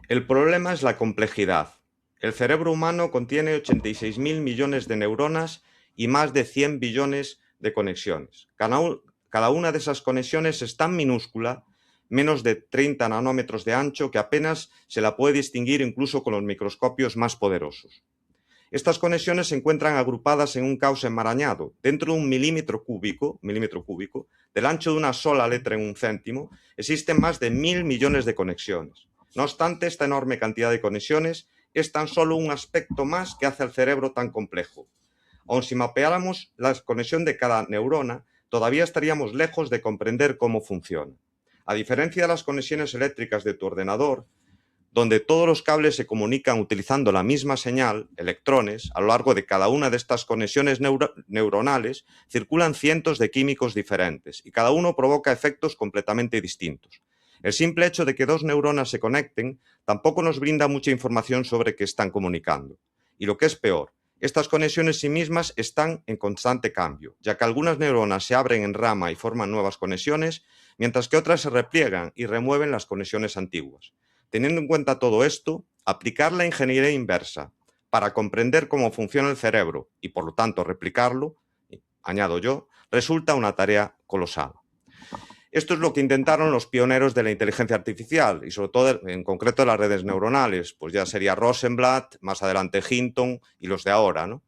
El problema es la complejidad. El cerebro humano contiene 86.000 millones de neuronas y más de 100 billones de conexiones. Cada una de esas conexiones es tan minúscula, menos de 30 nanómetros de ancho, que apenas se la puede distinguir incluso con los microscopios más poderosos. Estas conexiones se encuentran agrupadas en un caos enmarañado. Dentro de un milímetro cúbico, del ancho de una sola letra en un céntimo, existen más de 1.000 millones de conexiones. No obstante, esta enorme cantidad de conexiones es tan solo un aspecto más que hace al cerebro tan complejo. Aun si mapeáramos la conexión de cada neurona, todavía estaríamos lejos de comprender cómo funciona. A diferencia de las conexiones eléctricas de tu ordenador, donde todos los cables se comunican utilizando la misma señal, electrones, a lo largo de cada una de estas conexiones neuronales circulan cientos de químicos diferentes y cada uno provoca efectos completamente distintos. El simple hecho de que dos neuronas se conecten tampoco nos brinda mucha información sobre qué están comunicando. Y lo que es peor, estas conexiones sí mismas están en constante cambio, ya que algunas neuronas se abren en rama y forman nuevas conexiones, mientras que otras se repliegan y remueven las conexiones antiguas. Teniendo en cuenta todo esto, aplicar la ingeniería inversa para comprender cómo funciona el cerebro y, por lo tanto, replicarlo, añado yo, resulta una tarea colosal. Esto es lo que intentaron los pioneros de la inteligencia artificial y, sobre todo, en concreto, las redes neuronales. Pues ya sería Rosenblatt, más adelante Hinton y los de ahora, ¿no?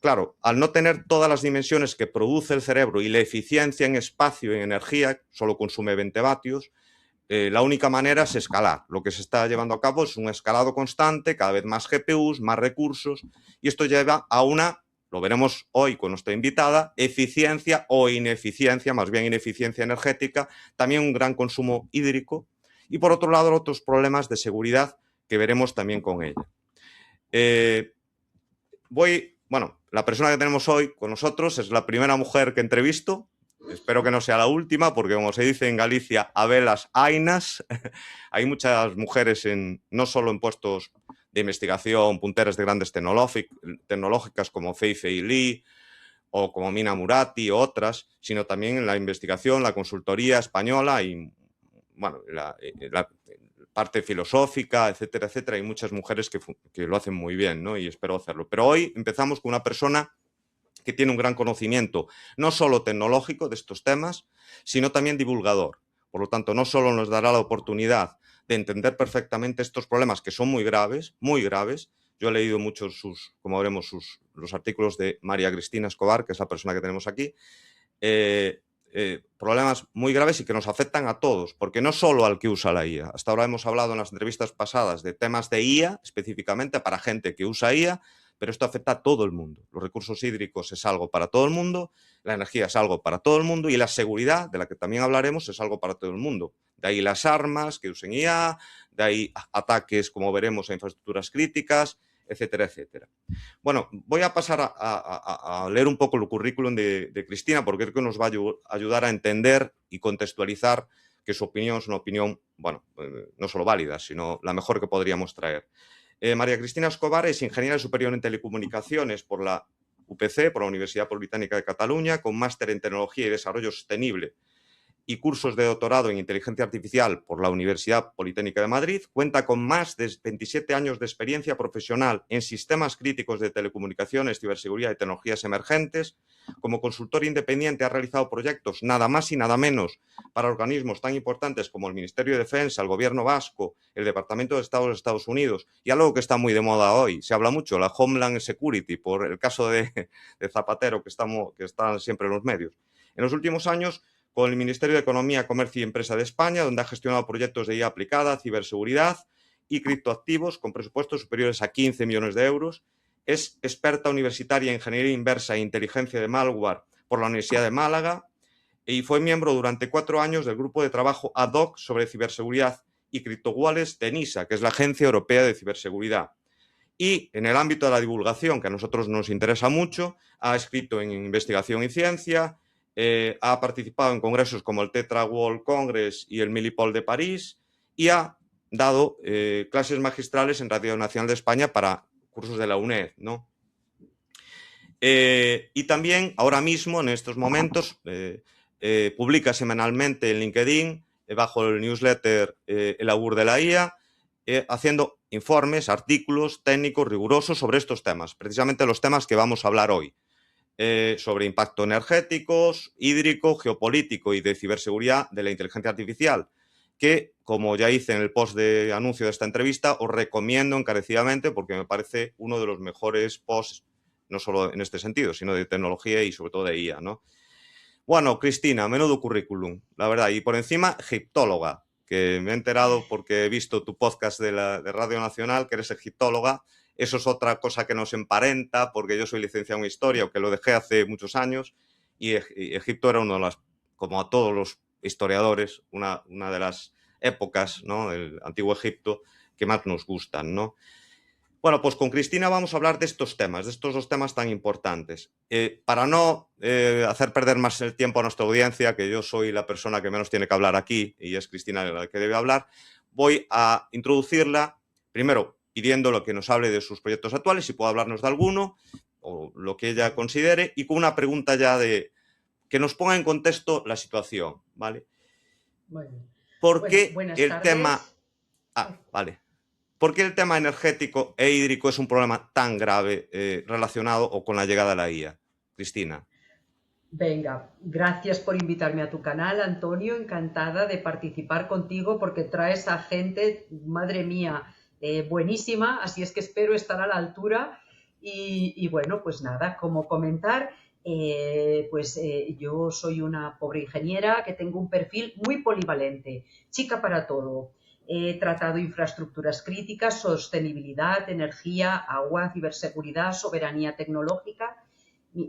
Claro, al no tener todas las dimensiones que produce el cerebro y la eficiencia en espacio y en energía, solo consume 20 vatios, la única manera es escalar. Lo que se está llevando a cabo es un escalado constante, cada vez más GPUs, más recursos, y esto lleva a una, lo veremos hoy con nuestra invitada, eficiencia o ineficiencia, más bien ineficiencia energética, también un gran consumo hídrico, y por otro lado otros problemas de seguridad que veremos también con ella. La persona que tenemos hoy con nosotros es la primera mujer que entrevisto. Espero que no sea la última, porque como se dice en Galicia, habelas hainas. Hay muchas mujeres no solo en puestos de investigación, punteras de grandes tecnológicas como Fei Fei Li o como Mina Murati o otras, sino también en la investigación, la consultoría española y la parte filosófica, etcétera, etcétera. Hay muchas mujeres que lo hacen muy bien, ¿no? Y espero hacerlo. Pero hoy empezamos con una persona que tiene un gran conocimiento, no solo tecnológico de estos temas, sino también divulgador. Por lo tanto, no solo nos dará la oportunidad de entender perfectamente estos problemas que son muy graves, muy graves. Yo he leído muchos como veremos, los artículos de María Cristina Escobar, que es la persona que tenemos aquí, problemas muy graves y que nos afectan a todos, porque no solo al que usa la IA. Hasta ahora hemos hablado en las entrevistas pasadas de temas de IA, específicamente para gente que usa IA, pero esto afecta a todo el mundo. Los recursos hídricos es algo para todo el mundo, la energía es algo para todo el mundo y la seguridad, de la que también hablaremos, es algo para todo el mundo. De ahí las armas que usen IA, de ahí ataques, como veremos, a infraestructuras críticas, etcétera, etcétera. Bueno, voy a pasar a leer un poco el currículum de Cristina, porque creo que nos va a ayudar a entender y contextualizar que su opinión es una opinión, no solo válida, sino la mejor que podríamos traer. María Cristina Escobar es ingeniera superior en telecomunicaciones por la UPC, por la Universidad Politécnica de Cataluña, con máster en tecnología y desarrollo sostenible y cursos de doctorado en inteligencia artificial por la Universidad Politécnica de Madrid. Cuenta con más de 27 años de experiencia profesional en sistemas críticos de telecomunicaciones, ciberseguridad y tecnologías emergentes. Como consultor independiente ha realizado proyectos nada más y nada menos para organismos tan importantes como el Ministerio de Defensa, el Gobierno vasco, el Departamento de Estado de los Estados Unidos y algo que está muy de moda hoy. Se habla mucho, la Homeland Security, por el caso de Zapatero que está siempre en los medios. En los últimos años, con el Ministerio de Economía, Comercio y Empresa de España, donde ha gestionado proyectos de IA aplicada, ciberseguridad y criptoactivos con presupuestos superiores a 15 millones de euros. Es experta universitaria en Ingeniería Inversa e Inteligencia de Malware por la Universidad de Málaga y fue miembro durante 4 años del grupo de trabajo ad hoc sobre ciberseguridad y criptowallets de NISA, que es la Agencia Europea de Ciberseguridad. Y en el ámbito de la divulgación, que a nosotros nos interesa mucho, ha escrito en Investigación y Ciencia, ha participado en congresos como el Tetra World Congress y el Milipol de París y ha dado clases magistrales en Radio Nacional de España para cursos de la UNED, ¿no? Y también, ahora mismo, en estos momentos, publica semanalmente en LinkedIn, bajo el newsletter El Augur de la IA, haciendo informes, artículos técnicos rigurosos sobre estos temas, precisamente los temas que vamos a hablar hoy, sobre impacto energético, hídrico, geopolítico y de ciberseguridad de la inteligencia artificial, que, como ya hice en el post de anuncio de esta entrevista, os recomiendo encarecidamente porque me parece uno de los mejores posts, no solo en este sentido, sino de tecnología y sobre todo de IA, ¿no? Bueno, Cristina, menudo currículum, la verdad. Y por encima, egiptóloga, que me he enterado porque he visto tu podcast de Radio Nacional, que eres egiptóloga. Eso es otra cosa que nos emparenta, porque yo soy licenciado en Historia, aunque lo dejé hace muchos años, y Egipto era una de las, como a todos los historiadores, una de las épocas, ¿no?, del Antiguo Egipto que más nos gustan, ¿no? Bueno, pues con Cristina vamos a hablar de estos temas, de estos dos temas tan importantes. Para no hacer perder más el tiempo a nuestra audiencia, que yo soy la persona que menos tiene que hablar aquí y es Cristina la que debe hablar, voy a introducirla primero pidiéndole que nos hable de sus proyectos actuales, si puede hablarnos de alguno o lo que ella considere, y con una pregunta ya de que nos ponga en contexto la situación, ¿vale? Muy bien. ¿Por Bueno, qué buenas el tardes. tema... vale. ¿Por qué el tema energético e hídrico es un problema tan grave relacionado o con la llegada de la IA? Cristina. Venga, gracias por invitarme a tu canal, Antonio. Encantada de participar contigo porque traes a gente, madre mía, buenísima. Así es que espero estar a la altura. Y bueno, pues nada, como comentar, yo soy una pobre ingeniera que tengo un perfil muy polivalente, chica para todo. He tratado infraestructuras críticas, sostenibilidad, energía, agua, ciberseguridad, soberanía tecnológica.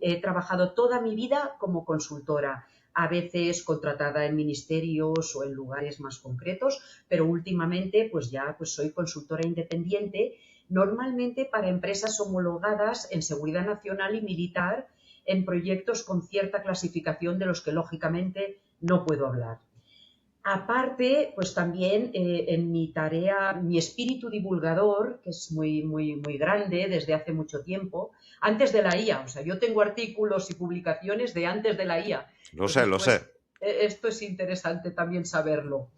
He trabajado toda mi vida como consultora, a veces contratada en ministerios o en lugares más concretos, pero últimamente pues soy consultora independiente, normalmente para empresas homologadas en seguridad nacional y militar en proyectos con cierta clasificación de los que lógicamente no puedo hablar. Aparte, pues también en mi tarea, mi espíritu divulgador, que es muy grande desde hace mucho tiempo, antes de la IA, o sea, yo tengo artículos y publicaciones de antes de la IA. Lo sé. Esto es interesante también saberlo.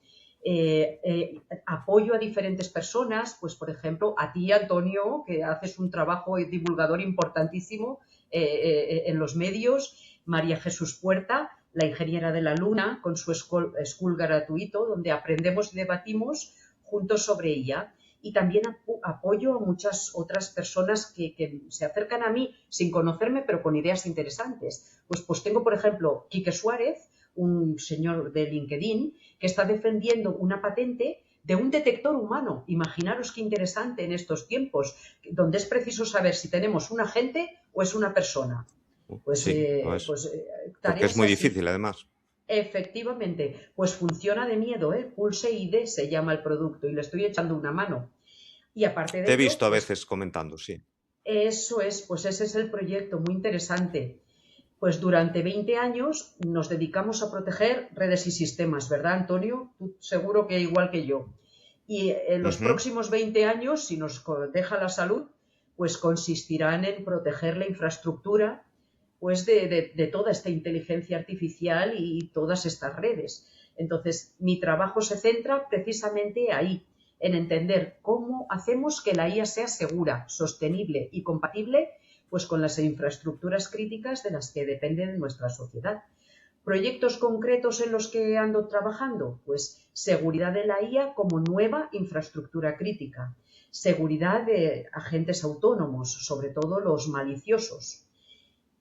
Apoyo a diferentes personas, pues por ejemplo, a ti, Antonio, que haces un trabajo divulgador importantísimo en los medios, María Jesús Puerta, la ingeniera de la Luna, con su school gratuito, donde aprendemos y debatimos juntos sobre ella. Y también apoyo a muchas otras personas que se acercan a mí sin conocerme, pero con ideas interesantes. Pues tengo, por ejemplo, Quique Suárez, un señor de LinkedIn, que está defendiendo una patente de un detector humano. Imaginaros qué interesante en estos tiempos, donde es preciso saber si tenemos un agente o es una persona. Sí, porque es muy difícil, además. Efectivamente, pues funciona de miedo, Pulse ID se llama el producto y le estoy echando una mano. Y aparte de Te he ello, visto a veces comentando, sí. Eso es, pues ese es el proyecto, muy interesante. Pues durante 20 años nos dedicamos a proteger redes y sistemas, ¿verdad, Antonio? Tú seguro que igual que yo. Y en los próximos 20 años, si nos deja la salud, pues consistirán en proteger la infraestructura pues de toda esta inteligencia artificial y todas estas redes. Entonces, mi trabajo se centra precisamente ahí, en entender cómo hacemos que la IA sea segura, sostenible y compatible pues con las infraestructuras críticas de las que depende de nuestra sociedad. ¿Proyectos concretos en los que ando trabajando? Pues seguridad de la IA como nueva infraestructura crítica, seguridad de agentes autónomos, sobre todo los maliciosos,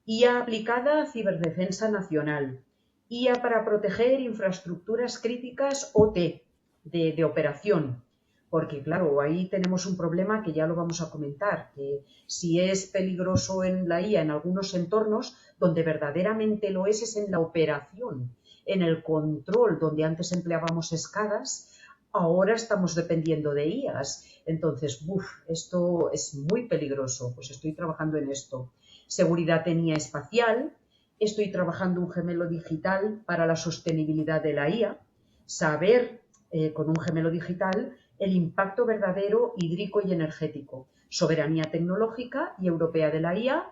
IA aplicada a ciberdefensa nacional, IA para proteger infraestructuras críticas OT de operación, porque claro, ahí tenemos un problema que ya lo vamos a comentar, que si es peligroso en la IA en algunos entornos, donde verdaderamente lo es en la operación, en el control, donde antes empleábamos escadas, ahora estamos dependiendo de IAs. Entonces, esto es muy peligroso, pues estoy trabajando en esto. Seguridad en IA espacial, estoy trabajando un gemelo digital para la sostenibilidad de la IA, saber con un gemelo digital el impacto verdadero hídrico y energético, soberanía tecnológica y europea de la IA,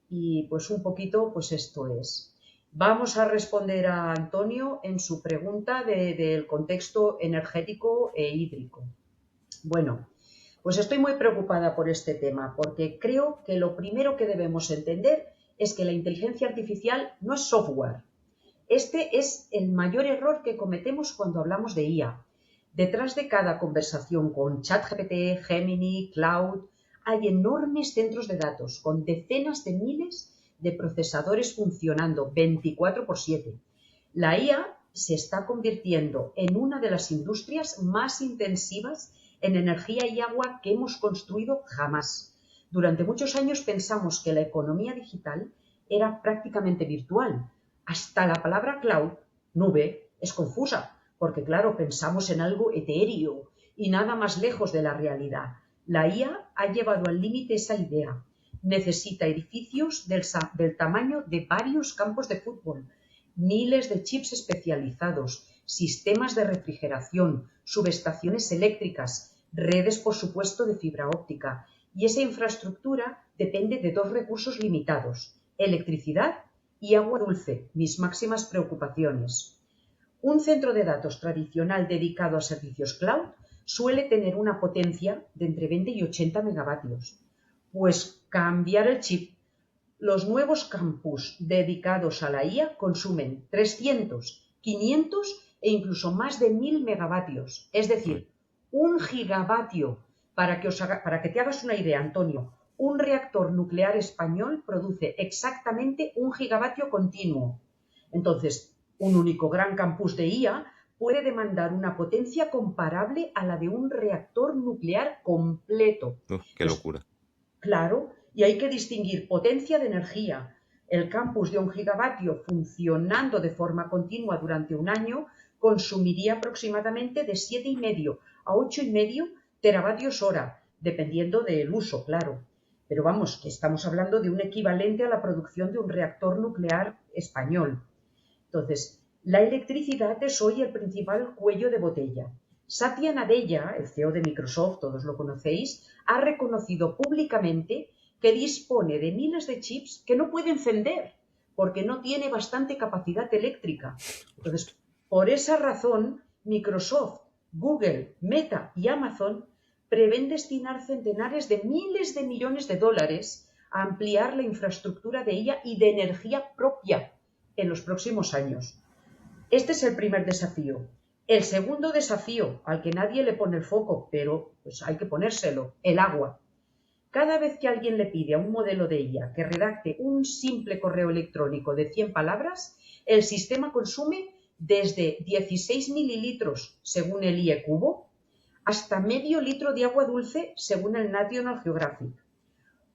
y pues un poquito pues esto es. Vamos a responder a Antonio en su pregunta del contexto energético e hídrico. Bueno, pues estoy muy preocupada por este tema porque creo que lo primero que debemos entender es que la inteligencia artificial no es software. Este es el mayor error que cometemos cuando hablamos de IA. Detrás de cada conversación con ChatGPT, Gemini, Cloud, hay enormes centros de datos con decenas de miles de procesadores funcionando 24/7. La IA se está convirtiendo en una de las industrias más intensivas en energía y agua que hemos construido jamás. Durante muchos años pensamos que la economía digital era prácticamente virtual. Hasta la palabra cloud, nube, es confusa, porque claro, pensamos en algo etéreo y nada más lejos de la realidad. La IA ha llevado al límite esa idea. Necesita edificios del tamaño de varios campos de fútbol, miles de chips especializados, sistemas de refrigeración, subestaciones eléctricas, redes, por supuesto, de fibra óptica. Y esa infraestructura depende de dos recursos limitados: electricidad y agua dulce, mis máximas preocupaciones. Un centro de datos tradicional dedicado a servicios cloud suele tener una potencia de entre 20 y 80 megavatios. Pues cambiar el chip. Los nuevos campus dedicados a la IA consumen 300, 500 e incluso más de 1000 megavatios. Es decir, 1 gigavatio. Para que te hagas una idea, Antonio, un reactor nuclear español produce exactamente 1 gigavatio continuo. Entonces, un único gran campus de IA puede demandar una potencia comparable a la de un reactor nuclear completo. Qué locura. Claro, y hay que distinguir potencia de energía. El campus de 1 gigavatio funcionando de forma continua durante un año consumiría aproximadamente de 7,5 a 8,5 teravatios hora, dependiendo del uso, claro. Pero vamos, que estamos hablando de un equivalente a la producción de un reactor nuclear español. Entonces, la electricidad es hoy el principal cuello de botella. Satya Nadella, el CEO de Microsoft, todos lo conocéis, ha reconocido públicamente que dispone de miles de chips que no puede encender porque no tiene bastante capacidad eléctrica. Entonces, por esa razón, Microsoft, Google, Meta y Amazon prevén destinar centenares de miles de millones de dólares a ampliar la infraestructura de IA y de energía propia en los próximos años. Este es el primer desafío. El segundo desafío, al que nadie le pone el foco, pero pues hay que ponérselo, el agua. Cada vez que alguien le pide a un modelo de IA que redacte un simple correo electrónico de 100 palabras, el sistema consume desde 16 mililitros, según el IE Cubo, hasta medio litro de agua dulce, según el National Geographic.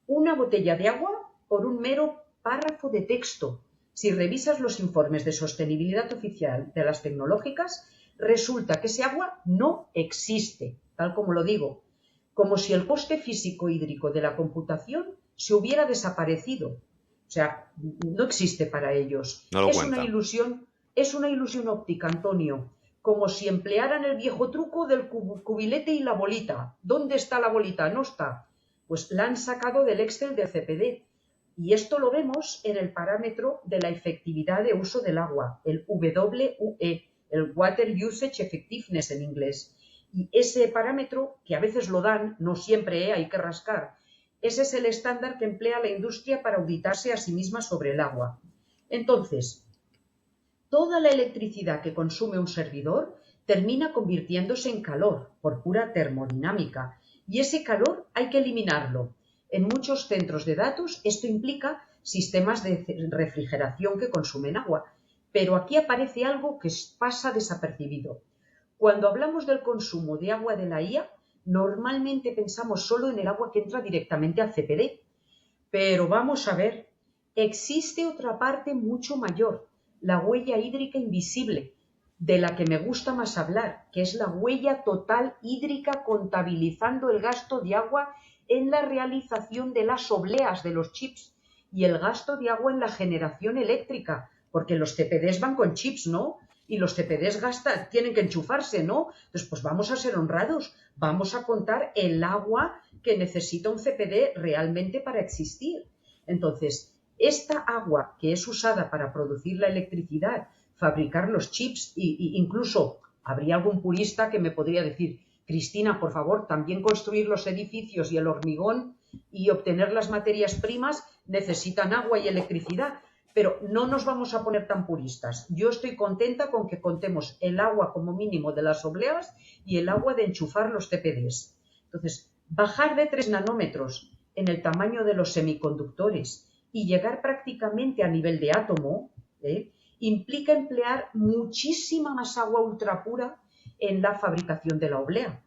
Una botella de agua por un mero párrafo de texto. Si revisas los informes de sostenibilidad oficial de las tecnológicas, resulta que ese agua no existe, tal como lo digo, como si el coste físico hídrico de la computación se hubiera desaparecido. O sea, no existe para ellos. No lo Es cuentan. es una ilusión óptica, Antonio, como si emplearan el viejo truco del cubilete y la bolita. ¿Dónde está la bolita? No está. Pues la han sacado del Excel del CPD. Y esto lo vemos en el parámetro de la efectividad de uso del agua, el WUE, el Water Usage Effectiveness en inglés. Y ese parámetro, que a veces lo dan, no siempre, hay que rascar, ese es el estándar que emplea la industria para auditarse a sí misma sobre el agua. Entonces, toda la electricidad que consume un servidor termina convirtiéndose en calor por pura termodinámica. Y ese calor hay que eliminarlo. En muchos centros de datos esto implica sistemas de refrigeración que consumen agua. Pero aquí aparece algo que pasa desapercibido. Cuando hablamos del consumo de agua de la IA, normalmente pensamos solo en el agua que entra directamente al CPD. Pero vamos a ver, existe otra parte mucho mayor, la huella hídrica invisible, de la que me gusta más hablar, que es la huella total hídrica contabilizando el gasto de agua en la realización de las obleas de los chips y el gasto de agua en la generación eléctrica, porque los CPDs van con chips, ¿no? Y los CPDs tienen que enchufarse, ¿no? Entonces, pues vamos a ser honrados, vamos a contar el agua que necesita un CPD realmente para existir. Entonces, esta agua que es usada para producir la electricidad, fabricar los chips e incluso habría algún purista que me podría decir, Cristina, por favor, también construir los edificios y el hormigón y obtener las materias primas necesitan agua y electricidad, pero no nos vamos a poner tan puristas. Yo estoy contenta con que contemos el agua como mínimo de las obleas y el agua de enchufar los CPDs. Entonces, bajar de 3 nanómetros en el tamaño de los semiconductores y llegar prácticamente a nivel de átomo, implica emplear muchísima más agua ultrapura en la fabricación de la oblea.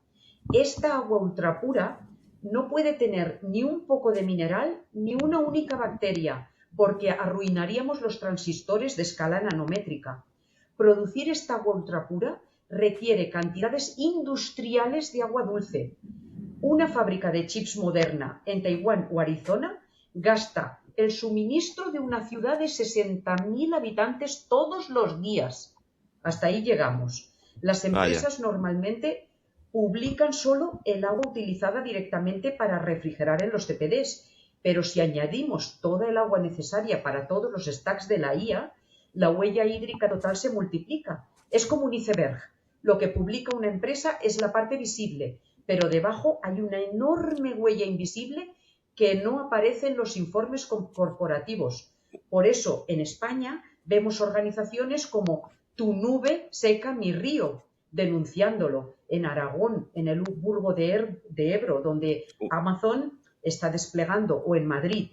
Esta agua ultrapura no puede tener ni un poco de mineral ni una única bacteria, porque arruinaríamos los transistores de escala nanométrica. Producir esta agua ultrapura requiere cantidades industriales de agua dulce. Una fábrica de chips moderna en Taiwán o Arizona gasta el suministro de una ciudad de 60.000 habitantes todos los días. Hasta ahí llegamos. Las empresas normalmente publican solo el agua utilizada directamente para refrigerar en los CPDs, pero si añadimos toda el agua necesaria para todos los stacks de la IA, la huella hídrica total se multiplica. Es como un iceberg. Lo que publica una empresa es la parte visible, pero debajo hay una enorme huella invisible que no aparece en los informes corporativos. Por eso, en España, vemos organizaciones como Tu nube seca mi río, denunciándolo. En Aragón, en el Burgo de Ebro, donde Amazon está desplegando, o en Madrid.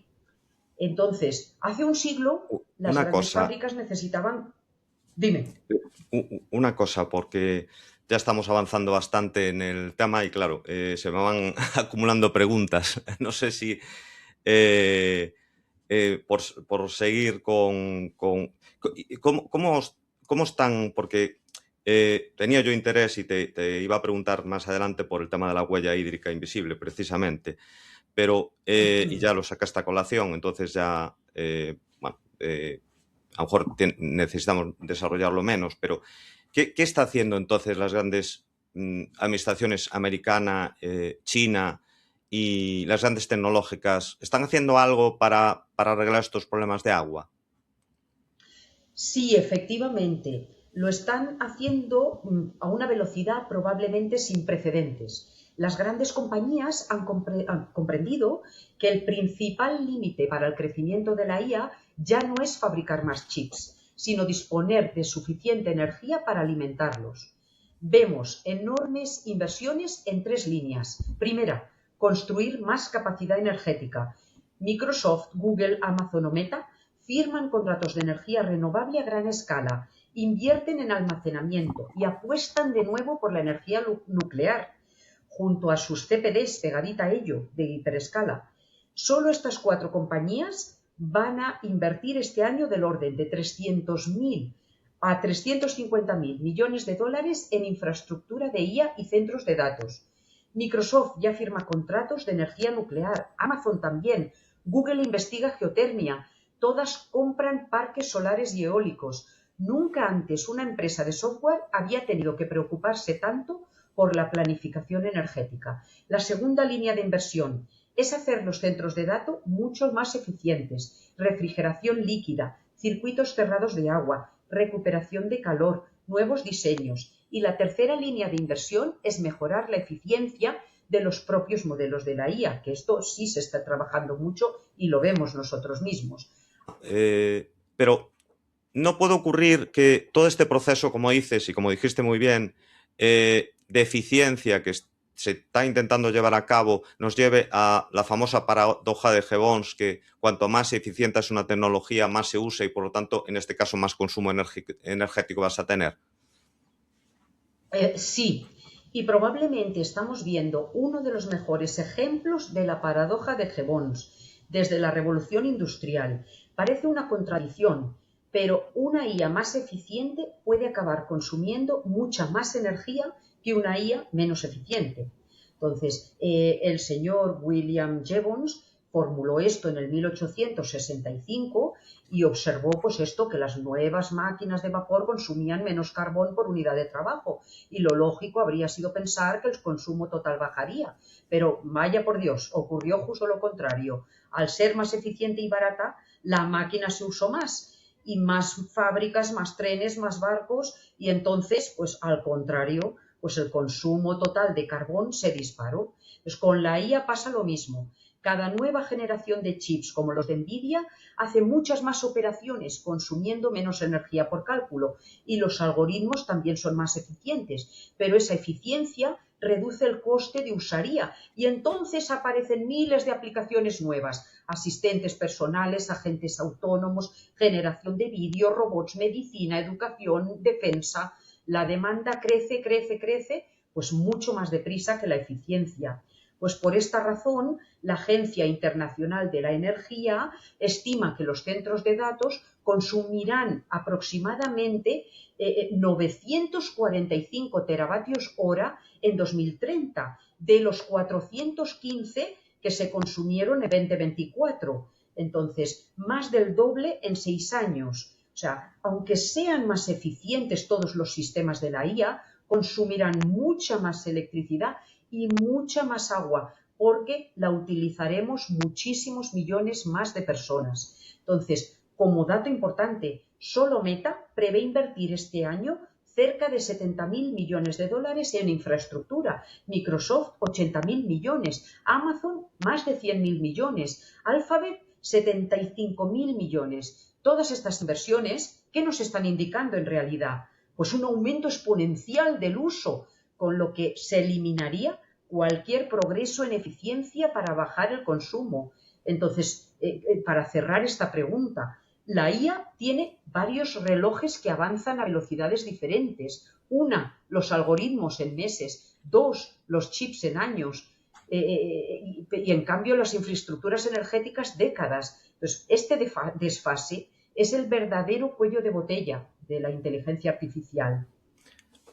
Entonces, hace un siglo, las grandes fábricas necesitaban... Dime. Una cosa, porque ya estamos avanzando bastante en el tema y claro, se me van acumulando preguntas. No sé si por seguir con ¿cómo están? Porque tenía yo interés y te iba a preguntar más adelante por el tema de la huella hídrica invisible, precisamente, pero y ya lo sacaste a colación, entonces ya, a lo mejor necesitamos desarrollarlo menos, pero ¿qué está haciendo entonces las grandes administraciones americana, China y las grandes tecnológicas? ¿Están haciendo algo para arreglar estos problemas de agua? Sí, efectivamente. Lo están haciendo a una velocidad probablemente sin precedentes. Las grandes compañías han comprendido que el principal límite para el crecimiento de la IA ya no es fabricar más chips, sino disponer de suficiente energía para alimentarlos. Vemos enormes inversiones en 3 líneas. Primera, construir más capacidad energética. Microsoft, Google, Amazon o Meta firman contratos de energía renovable a gran escala, invierten en almacenamiento y apuestan de nuevo por la energía nuclear, junto a sus CPDs, pegadita a ello, de hiperescala. Solo estas 4 compañías van a invertir este año del orden de 300.000 a 350.000 millones de dólares en infraestructura de IA y centros de datos. Microsoft ya firma contratos de energía nuclear, Amazon también, Google investiga geotermia, todas compran parques solares y eólicos. Nunca antes una empresa de software había tenido que preocuparse tanto por la planificación energética. La segunda línea de inversión es hacer los centros de datos mucho más eficientes, refrigeración líquida, circuitos cerrados de agua, recuperación de calor, nuevos diseños. Y la tercera línea de inversión es mejorar la eficiencia de los propios modelos de la IA, que esto sí se está trabajando mucho y lo vemos nosotros mismos. Pero no puede ocurrir que todo este proceso, como dices y como dijiste muy bien, de eficiencia que se está intentando llevar a cabo, nos lleve a la famosa paradoja de Jevons, que cuanto más eficiente es una tecnología, más se usa y, por lo tanto, en este caso, más consumo energético vas a tener. Sí, y probablemente estamos viendo uno de los mejores ejemplos de la paradoja de Jevons desde la Revolución Industrial. Parece una contradicción, pero una IA más eficiente puede acabar consumiendo mucha más energía que una IA menos eficiente. Entonces, el señor William Jevons formuló esto en el 1865 y observó pues esto, que las nuevas máquinas de vapor consumían menos carbón por unidad de trabajo y lo lógico habría sido pensar que el consumo total bajaría, pero vaya por Dios, ocurrió justo lo contrario. Al ser más eficiente y barata, la máquina se usó más y más fábricas, más trenes, más barcos y entonces, pues al contrario, pues el consumo total de carbón se disparó. Pues con la IA pasa lo mismo. Cada nueva generación de chips, como los de Nvidia, hace muchas más operaciones consumiendo menos energía por cálculo y los algoritmos también son más eficientes, pero esa eficiencia reduce el coste de usuario y entonces aparecen miles de aplicaciones nuevas, asistentes personales, agentes autónomos, generación de vídeo, robots, medicina, educación, defensa. La demanda crece, crece, crece, pues mucho más deprisa que la eficiencia. Pues por esta razón, la Agencia Internacional de la Energía estima que los centros de datos consumirán aproximadamente 945 teravatios hora en 2030, de los 415 que se consumieron en 2024. Entonces, más del doble en 6 años. O sea, aunque sean más eficientes todos los sistemas de la IA, consumirán mucha más electricidad y mucha más agua, porque la utilizaremos muchísimos millones más de personas. Entonces, como dato importante, solo Meta prevé invertir este año cerca de 70.000 millones de dólares en infraestructura, Microsoft 80.000 millones, Amazon más de 100.000 millones, Alphabet 75.000 millones. Todas estas inversiones, ¿qué nos están indicando en realidad? Pues un aumento exponencial del uso, con lo que se eliminaría cualquier progreso en eficiencia para bajar el consumo. Entonces, para cerrar esta pregunta, la IA tiene varios relojes que avanzan a velocidades diferentes. Una, los algoritmos en meses. Dos, los chips en años. Y en cambio las infraestructuras energéticas décadas. Entonces, este desfase es el verdadero cuello de botella de la inteligencia artificial.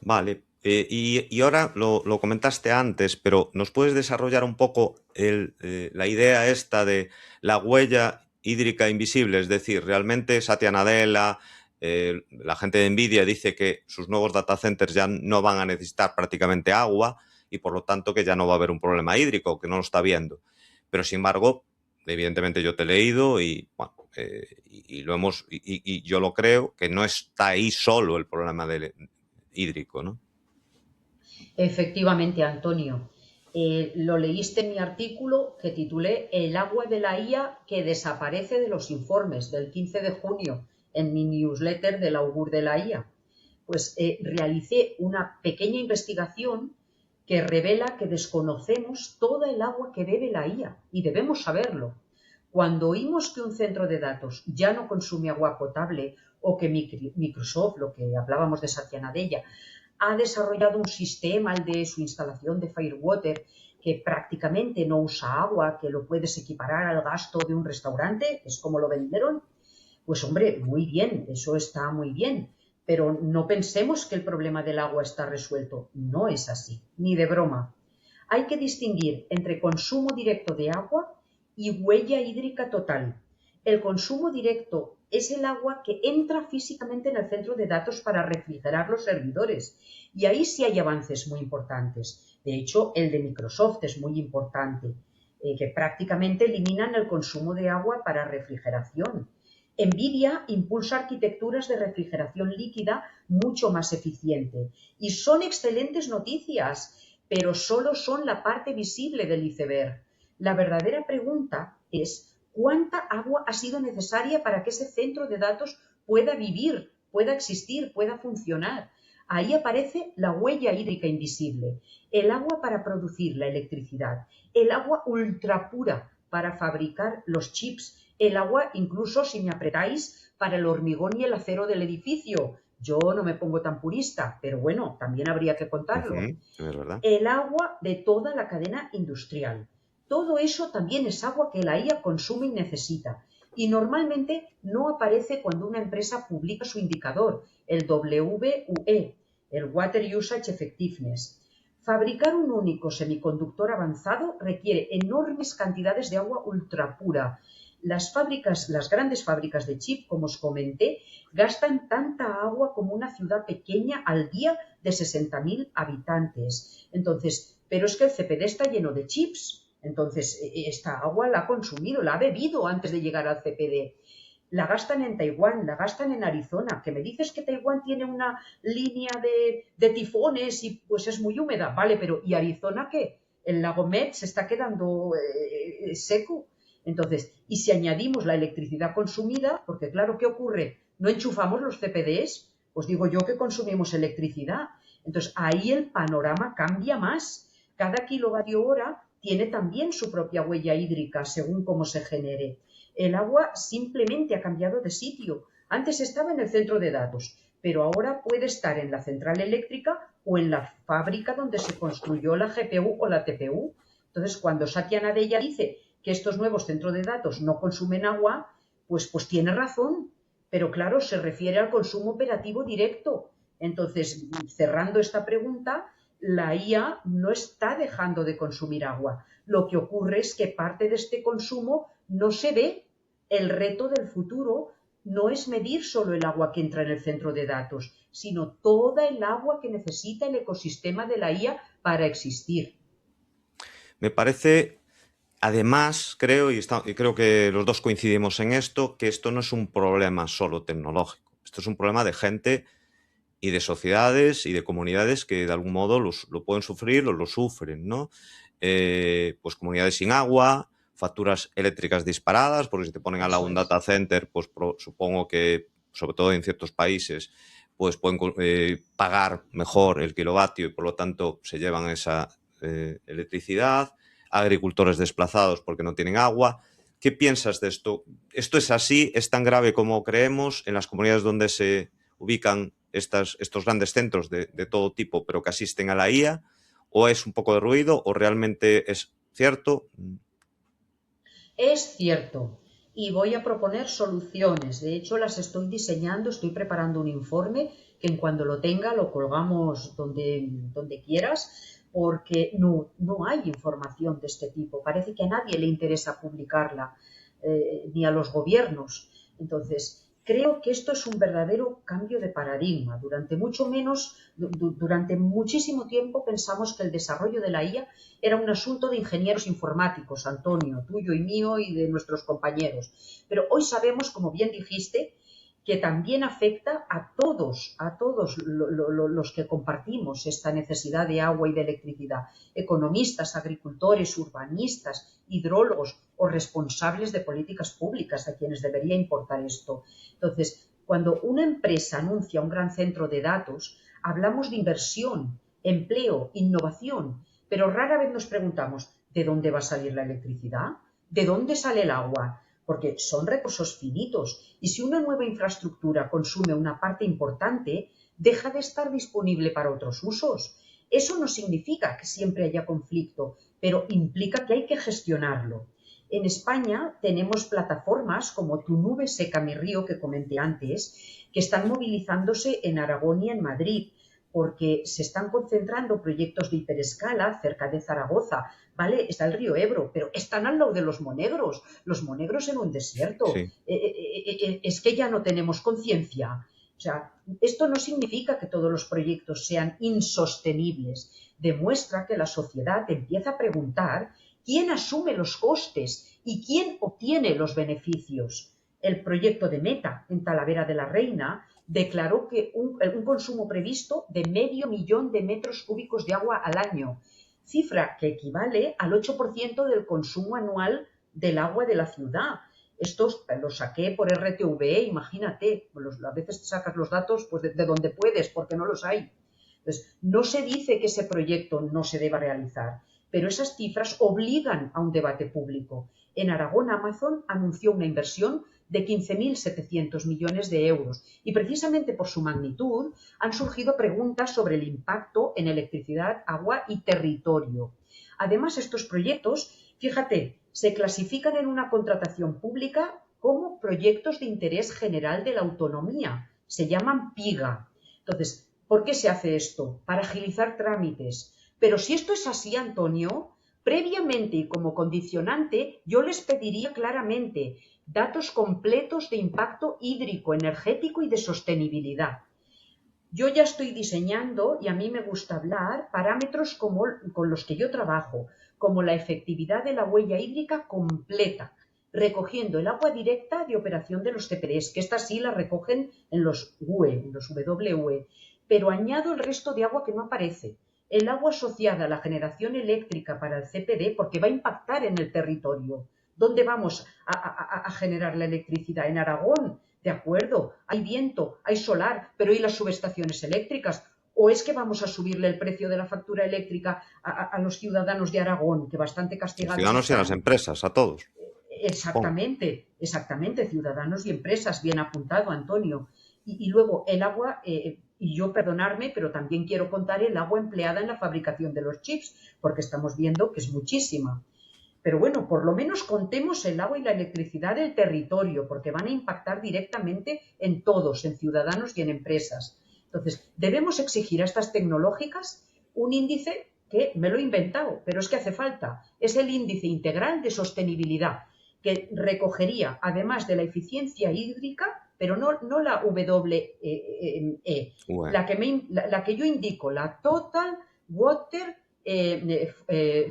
Vale, y ahora lo comentaste antes, pero ¿nos puedes desarrollar un poco la idea esta de la huella hídrica invisible? Es decir, realmente Satya Nadella, la gente de Nvidia dice que sus nuevos data centers ya no van a necesitar prácticamente agua y por lo tanto que ya no va a haber un problema hídrico, que no lo está viendo. Pero sin embargo, evidentemente yo te he leído y bueno, y yo lo creo, que no está ahí solo el problema hídrico, ¿no? Efectivamente, Antonio. Lo leíste en mi artículo que titulé El agua de la IA que desaparece de los informes del 15 de junio en mi newsletter del Augur de la IA. Pues realicé una pequeña investigación que revela que desconocemos toda el agua que bebe la IA y debemos saberlo. Cuando oímos que un centro de datos ya no consume agua potable o que Microsoft, lo que hablábamos de Satya Nadella, ha desarrollado un sistema, el de su instalación de Firewater, que prácticamente no usa agua, que lo puedes equiparar al gasto de un restaurante, es como lo vendieron, pues hombre, muy bien, eso está muy bien, pero no pensemos que el problema del agua está resuelto. No es así, ni de broma. Hay que distinguir entre consumo directo de agua y huella hídrica total. El consumo directo es el agua que entra físicamente en el centro de datos para refrigerar los servidores. Y ahí sí hay avances muy importantes. De hecho, el de Microsoft es muy importante, que prácticamente eliminan el consumo de agua para refrigeración. Nvidia impulsa arquitecturas de refrigeración líquida mucho más eficiente. Y son excelentes noticias, pero solo son la parte visible del iceberg. La verdadera pregunta es ¿cuánta agua ha sido necesaria para que ese centro de datos pueda vivir, pueda existir, pueda funcionar? Ahí aparece la huella hídrica invisible, el agua para producir la electricidad, el agua ultrapura para fabricar los chips, el agua, incluso si me apretáis, para el hormigón y el acero del edificio. Yo no me pongo tan purista, pero bueno, también habría que contarlo. Es verdad. El agua de toda la cadena industrial. Todo eso también es agua que la IA consume y necesita. Y normalmente no aparece cuando una empresa publica su indicador, el WUE, el Water Usage Effectiveness. Fabricar un único semiconductor avanzado requiere enormes cantidades de agua ultrapura. Las grandes fábricas de chip, como os comenté, gastan tanta agua como una ciudad pequeña al día de 60.000 habitantes. Entonces, pero es que el CPD está lleno de chips. Entonces, esta agua la ha consumido, la ha bebido antes de llegar al CPD. la gastan en Taiwán, la gastan en Arizona, que me dices que Taiwán tiene una línea de tifones y pues es muy húmeda, vale, pero ¿y Arizona qué? El lago Met se está quedando seco. Entonces, y si añadimos la electricidad consumida, porque claro, ¿qué ocurre? ¿No enchufamos los CPDs? Pues digo yo que consumimos electricidad. Entonces, ahí el panorama cambia más. Cada kilovatio hora tiene también su propia huella hídrica según cómo se genere. El agua simplemente ha cambiado de sitio. Antes estaba en el centro de datos, pero ahora puede estar en la central eléctrica o en la fábrica donde se construyó la GPU o la TPU. Entonces, cuando Satya Nadella dice que estos nuevos centros de datos no consumen agua, pues tiene razón, pero claro, se refiere al consumo operativo directo. Entonces, cerrando esta pregunta, la IA no está dejando de consumir agua. Lo que ocurre es que parte de este consumo no se ve. El reto del futuro no es medir solo el agua que entra en el centro de datos, sino toda el agua que necesita el ecosistema de la IA para existir. Me parece, además, creo, y creo que los dos coincidimos en esto, que esto no es un problema solo tecnológico. Esto es un problema de gente y de sociedades y de comunidades que de algún modo lo pueden sufrir o lo sufren, ¿no? Pues comunidades sin agua, facturas eléctricas disparadas, porque si te ponen al lado Eso un es. data center, pues supongo que, sobre todo en ciertos países, pues pueden pagar mejor el kilovatio y por lo tanto se llevan esa electricidad, agricultores desplazados porque no tienen agua. ¿Qué piensas de esto? ¿Esto es así? ¿Es tan grave como creemos en las comunidades donde se ubican estos grandes centros de todo tipo, pero que asisten a la IA? ¿O es un poco de ruido o realmente es cierto? Es cierto, y voy a proponer soluciones. De hecho, las estoy diseñando, estoy preparando un informe que en cuando lo tenga lo colgamos donde quieras, porque no hay información de este tipo. Parece que a nadie le interesa publicarla, ni a los gobiernos. Entonces, creo que esto es un verdadero cambio de paradigma. Durante muchísimo tiempo pensamos que el desarrollo de la IA era un asunto de ingenieros informáticos, Antonio, tuyo y mío y de nuestros compañeros. Pero hoy sabemos, como bien dijiste, que también afecta a todos los que compartimos esta necesidad de agua y de electricidad. Economistas, agricultores, urbanistas, hidrólogos o responsables de políticas públicas a quienes debería importar esto. Entonces, cuando una empresa anuncia un gran centro de datos, hablamos de inversión, empleo, innovación, pero rara vez nos preguntamos, ¿de dónde va a salir la electricidad? ¿De dónde sale el agua? Porque son recursos finitos y si una nueva infraestructura consume una parte importante, deja de estar disponible para otros usos. Eso no significa que siempre haya conflicto, pero implica que hay que gestionarlo. En España tenemos plataformas como Tu Nube Seca Mi Río, que comenté antes, que están movilizándose en Aragón y en Madrid, porque se están concentrando proyectos de hiperescala cerca de Zaragoza, ¿vale? Está el río Ebro, pero están al lado de los monegros en un desierto. Sí. Es que ya no tenemos conciencia. O sea, esto no significa que todos los proyectos sean insostenibles. Demuestra que la sociedad empieza a preguntar quién asume los costes y quién obtiene los beneficios. El proyecto de Meta en Talavera de la Reina declaró que un consumo previsto de 500.000 de metros cúbicos de agua al año, cifra que equivale al 8% del consumo anual del agua de la ciudad. Esto lo saqué por RTVE, imagínate, a veces te sacas los datos pues de donde puedes, porque no los hay. Entonces, no se dice que ese proyecto no se deba realizar, pero esas cifras obligan a un debate público. En Aragón, Amazon anunció una inversión de 15.700 millones de euros y precisamente por su magnitud han surgido preguntas sobre el impacto en electricidad, agua y territorio. Además, estos proyectos, fíjate, se clasifican en una contratación pública como proyectos de interés general de la autonomía. Se llaman PIGA. Entonces, ¿por qué se hace esto? Para agilizar trámites. Pero si esto es así, Antonio, previamente y como condicionante, yo les pediría claramente datos completos de impacto hídrico, energético y de sostenibilidad. Yo ya estoy diseñando, y a mí me gusta hablar, parámetros con los que yo trabajo, como la efectividad de la huella hídrica completa, recogiendo el agua directa de operación de los CPDs, que esta sí la recogen en los UE, en los WUE, pero añado el resto de agua que no aparece. El agua asociada a la generación eléctrica para el CPD, porque va a impactar en el territorio. ¿Dónde vamos a generar la electricidad? En Aragón, de acuerdo, hay viento, hay solar, pero ¿y las subestaciones eléctricas? ¿O es que vamos a subirle el precio de la factura eléctrica a los ciudadanos de Aragón, que bastante Los castigados ciudadanos y a las están? empresas, a todos, supongo. Exactamente, exactamente, ciudadanos y empresas, bien apuntado, Antonio. Y luego el agua, y yo perdonarme, pero también quiero contar el agua empleada en la fabricación de los chips, porque estamos viendo que es muchísima. Pero bueno, por lo menos contemos el agua y la electricidad del territorio, porque van a impactar directamente en todos, en ciudadanos y en empresas. Entonces, debemos exigir a estas tecnológicas un índice que me lo he inventado, pero es que hace falta. Es el índice integral de sostenibilidad, que recogería, además de la eficiencia hídrica, pero no la WE, Bueno, la que yo indico, la Total Water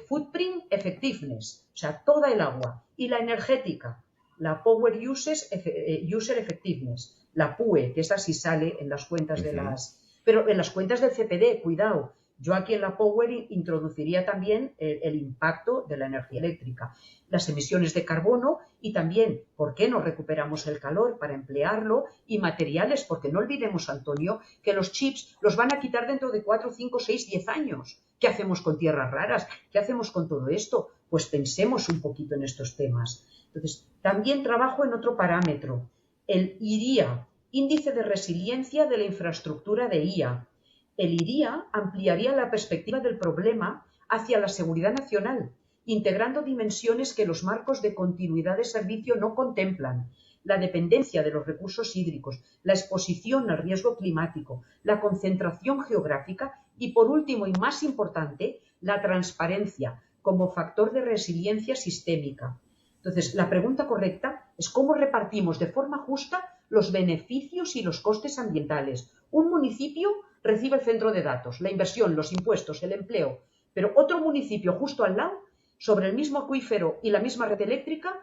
Footprint Effectiveness, o sea, toda el agua, y la energética, la Power User Effectiveness, la PUE, que esa sí sale en las cuentas de las... Pero en las cuentas del CPD, cuidado, yo aquí en la Power introduciría también el impacto de la energía eléctrica, las emisiones de carbono y también por qué no recuperamos el calor para emplearlo y materiales, porque no olvidemos, Antonio, que los chips los van a quitar dentro de 4, 5, 6, 10 años. ¿Qué hacemos con tierras raras? ¿Qué hacemos con todo esto? Pues pensemos un poquito en estos temas. Entonces, también trabajo en otro parámetro, el IRIA, Índice de Resiliencia de la Infraestructura de IA. El IRIA ampliaría la perspectiva del problema hacia la seguridad nacional, integrando dimensiones que los marcos de continuidad de servicio no contemplan: la dependencia de los recursos hídricos, la exposición al riesgo climático, la concentración geográfica y, por último y más importante, la transparencia como factor de resiliencia sistémica. Entonces, la pregunta correcta es cómo repartimos de forma justa los beneficios y los costes ambientales. Un municipio recibe el centro de datos, la inversión, los impuestos, el empleo, pero otro municipio justo al lado, sobre el mismo acuífero y la misma red eléctrica,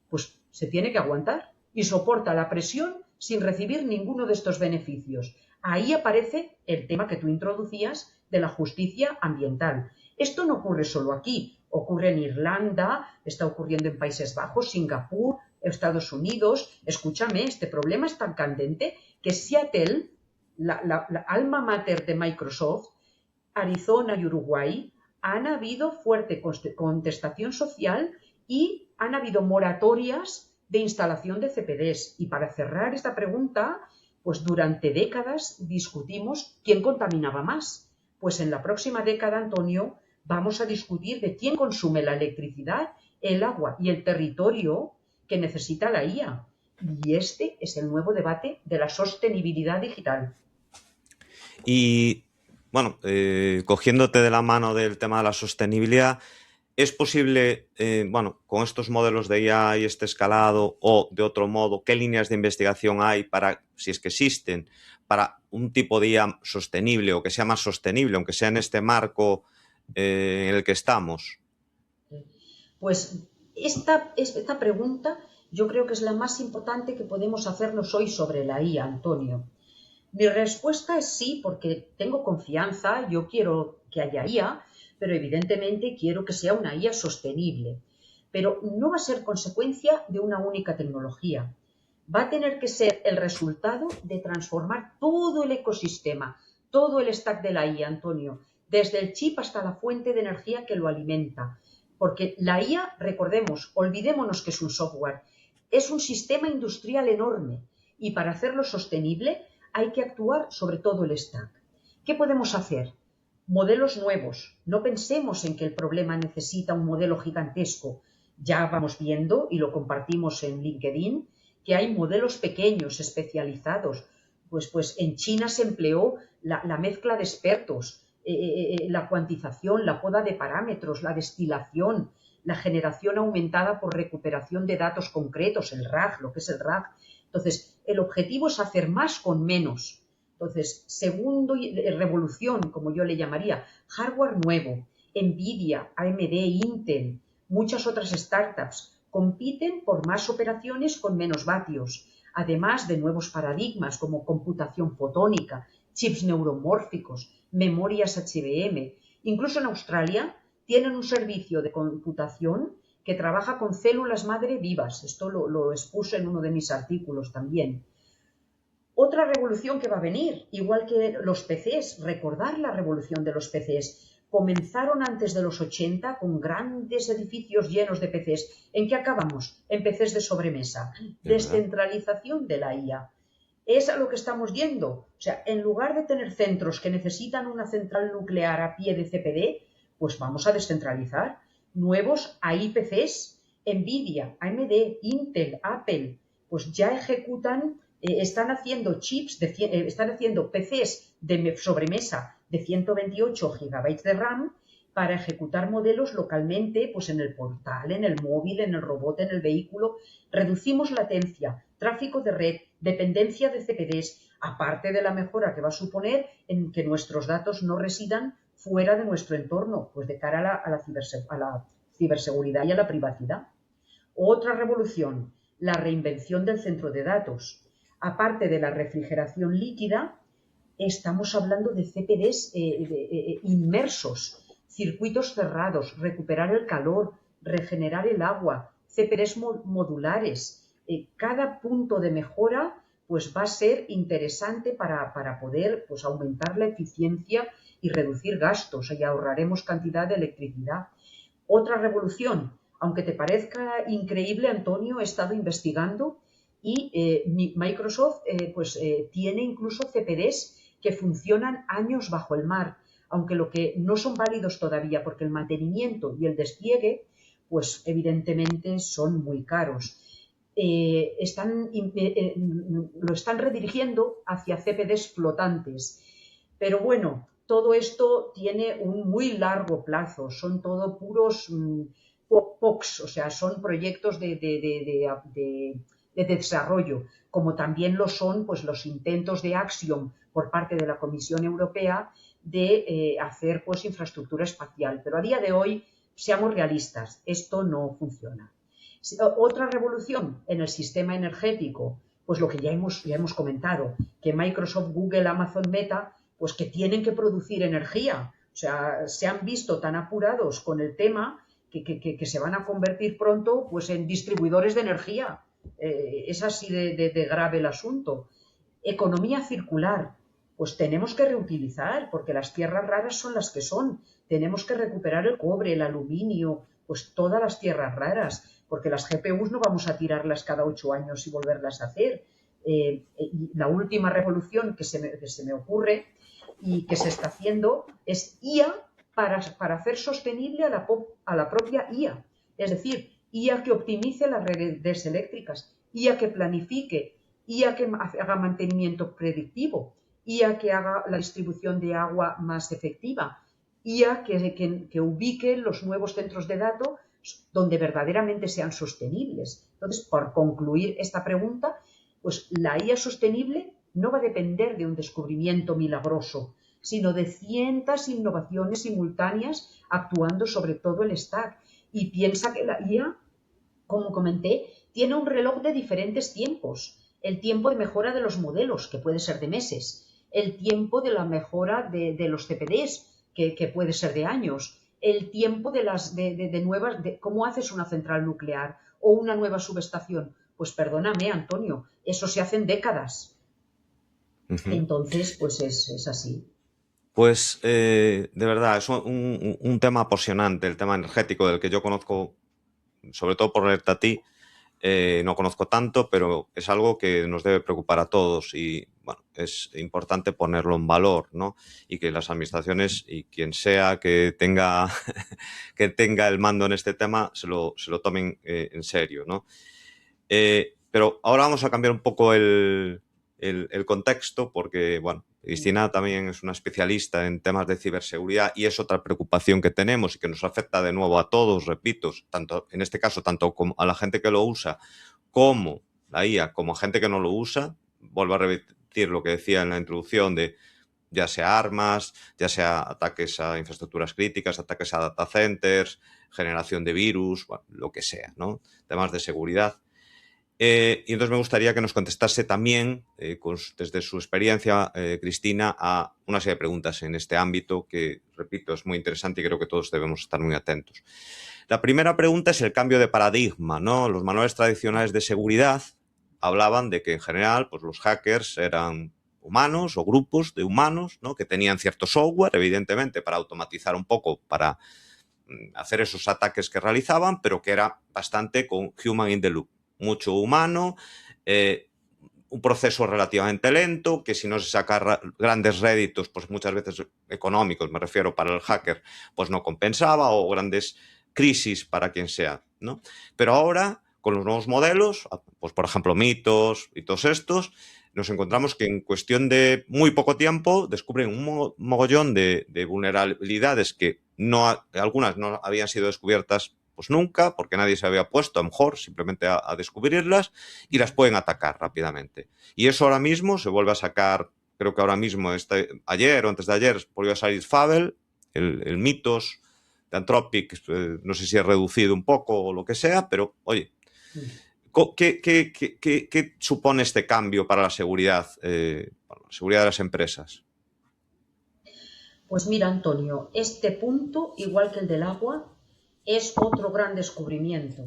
pues se tiene que aguantar y soporta la presión sin recibir ninguno de estos beneficios. Ahí aparece el tema que tú introducías de la justicia ambiental. Esto no ocurre solo aquí, ocurre en Irlanda, está ocurriendo en Países Bajos, Singapur, Estados Unidos. Escúchame, este problema es tan candente que Seattle, la alma mater de Microsoft, Arizona y Uruguay, han habido fuerte contestación social y han habido moratorias de instalación de CPDs. Y para cerrar esta pregunta, pues durante décadas discutimos quién contaminaba más. Pues en la próxima década, Antonio, vamos a discutir de quién consume la electricidad, el agua y el territorio que necesita la IA. Y este es el nuevo debate de la sostenibilidad digital. Y bueno, cogiéndote de la mano del tema de la sostenibilidad, ¿es posible, bueno, con estos modelos de IA y este escalado o de otro modo, qué líneas de investigación hay para, si es que existen, para un tipo de IA sostenible o que sea más sostenible, aunque sea en este marco en el que estamos? Pues esta pregunta yo creo que es la más importante que podemos hacernos hoy sobre la IA, Antonio. Mi respuesta es sí, porque tengo confianza, yo quiero que haya IA, pero evidentemente quiero que sea una IA sostenible. Pero no va a ser consecuencia de una única tecnología. Va a tener que ser el resultado de transformar todo el ecosistema, todo el stack de la IA, Antonio, desde el chip hasta la fuente de energía que lo alimenta. Porque la IA, recordemos, olvidémonos que es un software, es un sistema industrial enorme y para hacerlo sostenible hay que actuar sobre todo el stack. ¿Qué podemos hacer? Modelos nuevos. No pensemos en que el problema necesita un modelo gigantesco. Ya vamos viendo, y lo compartimos en LinkedIn, que hay modelos pequeños, especializados. Pues en China se empleó la mezcla de expertos, la cuantización, la poda de parámetros, la destilación, la generación aumentada por recuperación de datos concretos, el RAG, lo que es el RAG. Entonces, el objetivo es hacer más con menos. Entonces, segundo, revolución, como yo le llamaría, hardware nuevo, Nvidia, AMD, Intel, muchas otras startups, compiten por más operaciones con menos vatios, además de nuevos paradigmas como computación fotónica, chips neuromórficos, memorias HBM. Incluso en Australia tienen un servicio de computación que trabaja con células madre vivas. Esto lo expuse en uno de mis artículos también. Otra revolución que va a venir, igual que los PCs, recordar la revolución de los PCs. Comenzaron antes de los 80 con grandes edificios llenos de PCs. ¿En qué acabamos? En PCs de sobremesa. Descentralización de la IA. Es a lo que estamos yendo. O sea, en lugar de tener centros que necesitan una central nuclear a pie de CPD, pues vamos a descentralizar. Nuevos AIPCs, Nvidia, AMD, Intel, Apple, pues ya ejecutan, están haciendo chips, están haciendo PCs de sobremesa de 128 GB de RAM para ejecutar modelos localmente, pues en el portal, en el móvil, en el robot, en el vehículo. Reducimos latencia, tráfico de red, dependencia de CPDs, aparte de la mejora que va a suponer en que nuestros datos no residan fuera de nuestro entorno, pues de cara a la ciberseguridad y a la privacidad. Otra revolución, la reinvención del centro de datos. Aparte de la refrigeración líquida, estamos hablando de CPDs inmersos, circuitos cerrados, recuperar el calor, regenerar el agua, CPDs modulares. Cada punto de mejora pues va a ser interesante para poder pues, aumentar la eficiencia y reducir gastos y ahorraremos cantidad de electricidad. Otra revolución, aunque te parezca increíble, Antonio, he estado investigando y Microsoft tiene incluso CPDs que funcionan años bajo el mar, aunque lo que no son válidos todavía porque el mantenimiento y el despliegue, pues evidentemente son muy caros. Lo están redirigiendo hacia CPDs flotantes. Pero bueno, todo esto tiene un muy largo plazo, son todo puros POCs, o sea, son proyectos de desarrollo, como también lo son pues, los intentos de Axiom por parte de la Comisión Europea de hacer pues, infraestructura espacial. Pero a día de hoy, seamos realistas, esto no funciona. Otra revolución en el sistema energético, pues lo que ya hemos comentado, que Microsoft, Google, Amazon, Meta, pues que tienen que producir energía. O sea, se han visto tan apurados con el tema que se van a convertir pronto pues, en distribuidores de energía. Es así de grave el asunto. Economía circular, pues tenemos que reutilizar, porque las tierras raras son las que son. Tenemos que recuperar el cobre, el aluminio, pues todas las tierras raras, porque las GPUs no vamos a tirarlas cada 8 años y volverlas a hacer. La última revolución que se me ocurre y que se está haciendo es IA para hacer sostenible a la propia IA. Es decir, IA que optimice las redes eléctricas, IA que planifique, IA que haga mantenimiento predictivo, IA que haga la distribución de agua más efectiva, IA que ubique los nuevos centros de datos donde verdaderamente sean sostenibles. Entonces, por concluir esta pregunta, pues la IA sostenible no va a depender de un descubrimiento milagroso, sino de cientos innovaciones simultáneas actuando sobre todo el stack. Y piensa que la IA, como comenté, tiene un reloj de diferentes tiempos. El tiempo de mejora de los modelos, que puede ser de meses. El tiempo de la mejora de los CPDs, que puede ser de años. El tiempo de nuevas, cómo haces una central nuclear o una nueva subestación. Pues perdóname, Antonio, eso se hace en décadas. Entonces, pues es así. Pues de verdad, es un tema apasionante, el tema energético, del que yo conozco, sobre todo por leerte a ti, no conozco tanto, pero es algo que nos debe preocupar a todos y bueno, es importante ponerlo en valor, ¿no? Y que las administraciones y quien sea que tenga, que tenga el mando en este tema se lo tomen en serio, ¿no? Pero ahora vamos a cambiar un poco el contexto porque, bueno, Cristina también es una especialista en temas de ciberseguridad y es otra preocupación que tenemos y que nos afecta de nuevo a todos, repito, tanto en este caso, tanto a la gente que lo usa como la IA, como a gente que no lo usa. Vuelvo a repetir lo que decía en la introducción de ya sea armas, ya sea ataques a infraestructuras críticas, ataques a data centers, generación de virus, bueno, lo que sea, ¿no? Temas de seguridad. Y entonces me gustaría que nos contestase también, desde su experiencia, Cristina, a una serie de preguntas en este ámbito que, repito, es muy interesante y creo que todos debemos estar muy atentos. La primera pregunta es el cambio de paradigma, ¿no? Los manuales tradicionales de seguridad hablaban de que, en general, pues los hackers eran humanos o grupos de humanos, ¿no? Que tenían cierto software, evidentemente, para automatizar un poco, para hacer esos ataques que realizaban, pero que era bastante con human in the loop. Mucho humano, un proceso relativamente lento, que si no se saca grandes réditos, pues muchas veces económicos, me refiero, para el hacker, pues no compensaba, o grandes crisis para quien sea, ¿no? Pero ahora, con los nuevos modelos, pues por ejemplo, mitos y todos estos, nos encontramos que en cuestión de muy poco tiempo descubren un mogollón de vulnerabilidades que algunas no habían sido descubiertas pues nunca, porque nadie se había puesto a lo mejor simplemente a descubrirlas, y las pueden atacar rápidamente. Y eso ahora mismo se vuelve a sacar, creo que ahora mismo, ayer o antes de ayer, volvió a salir Fable, el mitos de Anthropic, no sé si es reducido un poco o lo que sea, pero oye, ¿qué supone este cambio para la seguridad de las empresas? Pues mira, Antonio, este punto, igual que el del agua, es otro gran descubrimiento.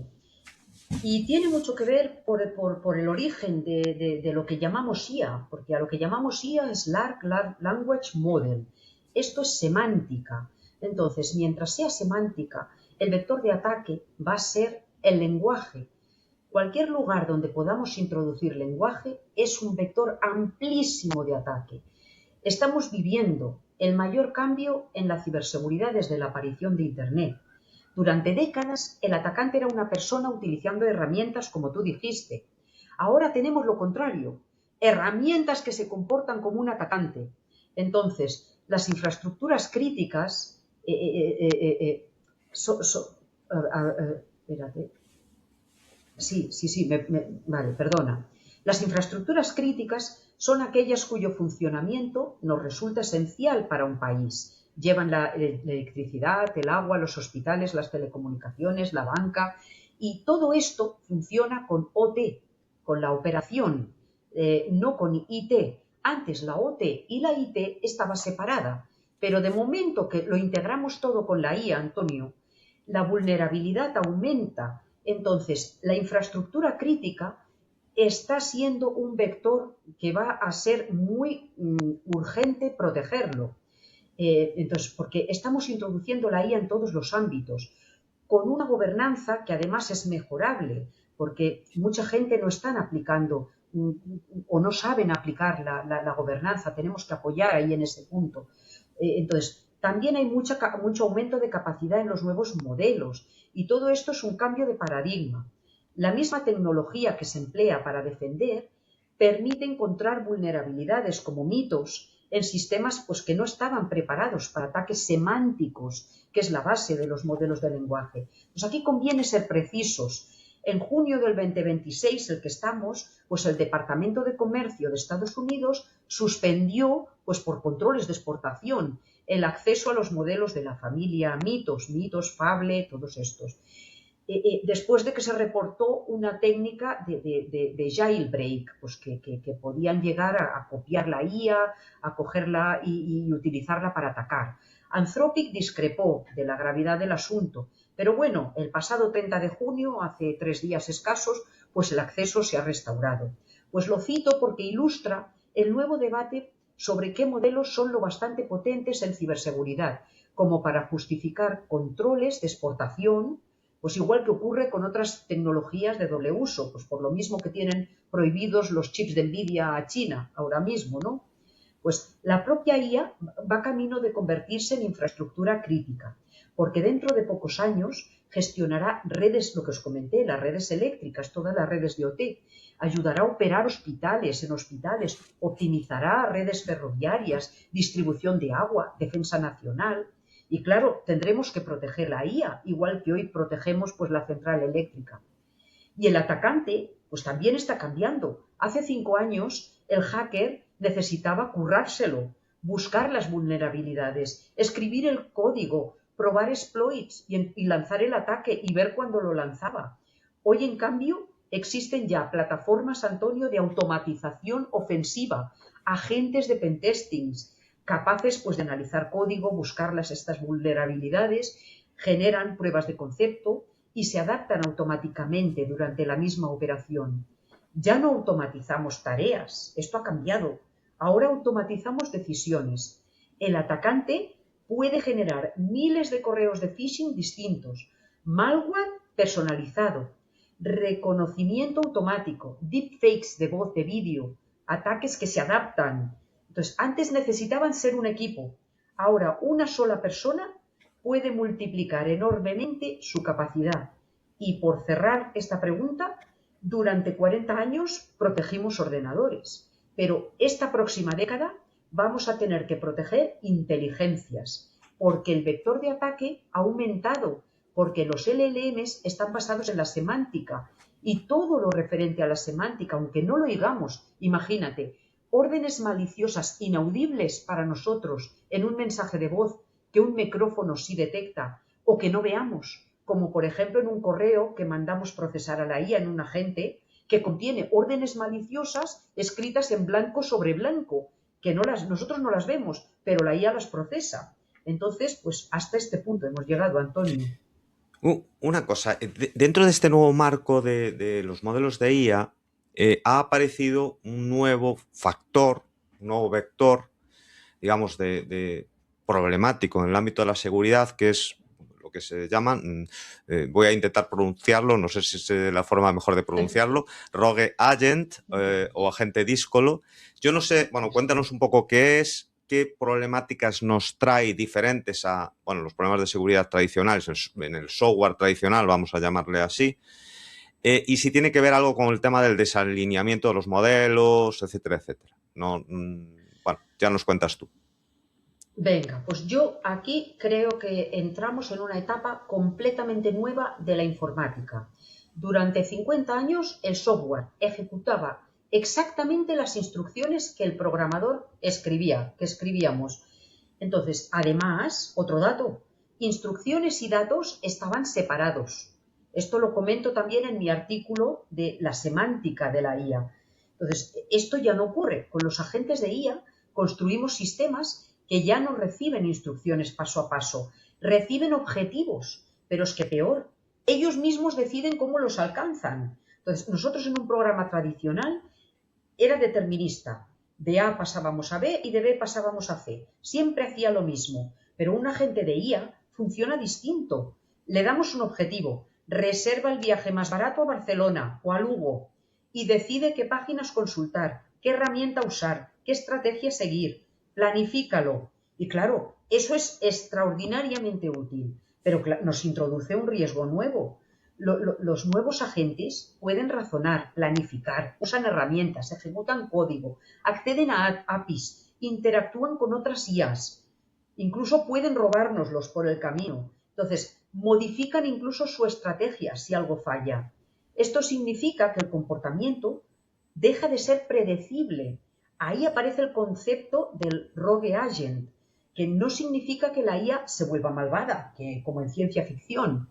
Y tiene mucho que ver por el origen de lo que llamamos IA, porque a lo que llamamos IA es Large Language Model. Esto es semántica. Entonces, mientras sea semántica, el vector de ataque va a ser el lenguaje. Cualquier lugar donde podamos introducir lenguaje es un vector amplísimo de ataque. Estamos viviendo el mayor cambio en la ciberseguridad desde la aparición de Internet. Durante décadas, el atacante era una persona utilizando herramientas, como tú dijiste. Ahora tenemos lo contrario, herramientas que se comportan como un atacante. Entonces, las infraestructuras críticas... espérate. Sí, vale, perdona. Las infraestructuras críticas son aquellas cuyo funcionamiento nos resulta esencial para un país. Llevan la electricidad, el agua, los hospitales, las telecomunicaciones, la banca, y todo esto funciona con OT, con la operación, no con IT. Antes la OT y la IT estaba separada, pero de momento que lo integramos todo con la IA, Antonio, la vulnerabilidad aumenta. Entonces, la infraestructura crítica está siendo un vector que va a ser muy urgente protegerlo. Entonces, porque estamos introduciendo la IA en todos los ámbitos, con una gobernanza que además es mejorable, porque mucha gente no están aplicando o no saben aplicar la gobernanza. Tenemos que apoyar ahí en ese punto. Entonces, también hay mucho aumento de capacidad en los nuevos modelos, y todo esto es un cambio de paradigma. La misma tecnología que se emplea para defender permite encontrar vulnerabilidades como mitos en sistemas pues, que no estaban preparados para ataques semánticos, que es la base de los modelos de lenguaje. Pues aquí conviene ser precisos. En junio del 2026, el que estamos, pues el Departamento de Comercio de Estados Unidos suspendió, pues por controles de exportación, el acceso a los modelos de la familia mitos, Fable, todos estos. Después de que se reportó una técnica de jailbreak, pues que podían llegar a copiar la IA, a cogerla y utilizarla para atacar. Anthropic discrepó de la gravedad del asunto, pero bueno, el pasado 30 de junio, hace 3 días escasos, pues el acceso se ha restaurado. Pues lo cito porque ilustra el nuevo debate sobre qué modelos son lo bastante potentes en ciberseguridad, como para justificar controles de exportación, pues igual que ocurre con otras tecnologías de doble uso, pues por lo mismo que tienen prohibidos los chips de Nvidia a China ahora mismo, ¿no? Pues la propia IA va camino de convertirse en infraestructura crítica, porque dentro de pocos años gestionará redes, lo que os comenté, las redes eléctricas, todas las redes de OT, ayudará a operar hospitales, optimizará redes ferroviarias, distribución de agua, defensa nacional. Y claro, tendremos que proteger la IA, igual que hoy protegemos pues, la central eléctrica. Y el atacante pues también está cambiando. Hace 5 años el hacker necesitaba currárselo, buscar las vulnerabilidades, escribir el código, probar exploits y lanzar el ataque y ver cuándo lo lanzaba. Hoy, en cambio, existen ya plataformas, Antonio, de automatización ofensiva, agentes de pentestings, capaces pues, de analizar código, buscar estas vulnerabilidades, generan pruebas de concepto y se adaptan automáticamente durante la misma operación. Ya no automatizamos tareas, esto ha cambiado. Ahora automatizamos decisiones. El atacante puede generar miles de correos de phishing distintos, malware personalizado, reconocimiento automático, deepfakes de voz, de vídeo, ataques que se adaptan. Entonces, antes necesitaban ser un equipo. Ahora, una sola persona puede multiplicar enormemente su capacidad. Y por cerrar esta pregunta, durante 40 años protegimos ordenadores, pero esta próxima década vamos a tener que proteger inteligencias, porque el vector de ataque ha aumentado, porque los LLMs están basados en la semántica y todo lo referente a la semántica, aunque no lo oigamos, imagínate, órdenes maliciosas inaudibles para nosotros en un mensaje de voz que un micrófono sí detecta o que no veamos, como por ejemplo en un correo que mandamos procesar a la IA en un agente que contiene órdenes maliciosas escritas en blanco sobre blanco, que nosotros no las vemos, pero la IA las procesa. Entonces, pues hasta este punto hemos llegado, Antonio. Una cosa, dentro de este nuevo marco de los modelos de IA, ha aparecido un nuevo factor, un nuevo vector, digamos, de problemático en el ámbito de la seguridad, que es lo que se llama, voy a intentar pronunciarlo, no sé si es la forma mejor de pronunciarlo, Rogue Agent o agente díscolo. Yo no sé, bueno, cuéntanos un poco qué es, qué problemáticas nos trae diferentes a, bueno, los problemas de seguridad tradicionales, en el software tradicional, vamos a llamarle así, y si tiene que ver algo con el tema del desalineamiento de los modelos, etcétera, etcétera. No, bueno, ya nos cuentas tú. Venga, pues yo aquí creo que entramos en una etapa completamente nueva de la informática. Durante 50 años el software ejecutaba exactamente las instrucciones que el programador escribía, que escribíamos. Entonces, además, otro dato, instrucciones y datos estaban separados. Esto lo comento también en mi artículo de la semántica de la IA. Entonces, esto ya no ocurre. Con los agentes de IA construimos sistemas que ya no reciben instrucciones paso a paso, reciben objetivos, pero es que peor, ellos mismos deciden cómo los alcanzan. Entonces, nosotros en un programa tradicional era determinista. De A pasábamos a B y de B pasábamos a C. Siempre hacía lo mismo, pero un agente de IA funciona distinto. Le damos un objetivo, reserva el viaje más barato a Barcelona o a Lugo y decide qué páginas consultar, qué herramienta usar, qué estrategia seguir. Planifícalo. Y claro, eso es extraordinariamente útil, pero nos introduce un riesgo nuevo. Los nuevos agentes pueden razonar, planificar, usan herramientas, ejecutan código, acceden a APIs, interactúan con otras IAs, incluso pueden robárnoslos por el camino. Entonces, modifican incluso su estrategia si algo falla. Esto significa que el comportamiento deja de ser predecible. Ahí aparece el concepto del rogue agent, que no significa que la IA se vuelva malvada, que, como en ciencia ficción.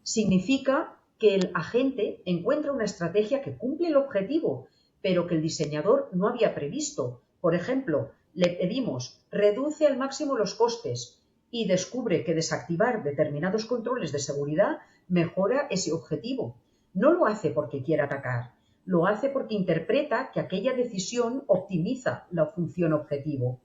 Significa que el agente encuentra una estrategia que cumple el objetivo, pero que el diseñador no había previsto. Por ejemplo, le pedimos reduce al máximo los costes y descubre que desactivar determinados controles de seguridad mejora ese objetivo. No lo hace porque quiera atacar, lo hace porque interpreta que aquella decisión optimiza la función objetivo.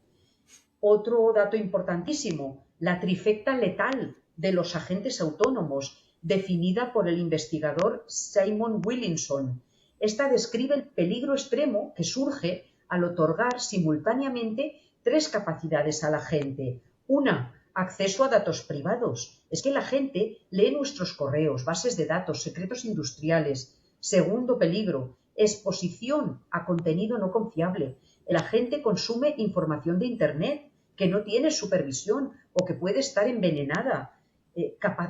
Otro dato importantísimo, la trifecta letal de los agentes autónomos, definida por el investigador Simon Williamson. Esta describe el peligro extremo que surge al otorgar simultáneamente tres capacidades al agente. Una, acceso a datos privados. Es que la gente lee nuestros correos, bases de datos, secretos industriales. Segundo peligro, exposición a contenido no confiable. El agente consume información de Internet que no tiene supervisión o que puede estar envenenada.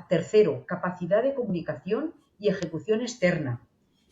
Tercero, capacidad de comunicación y ejecución externa.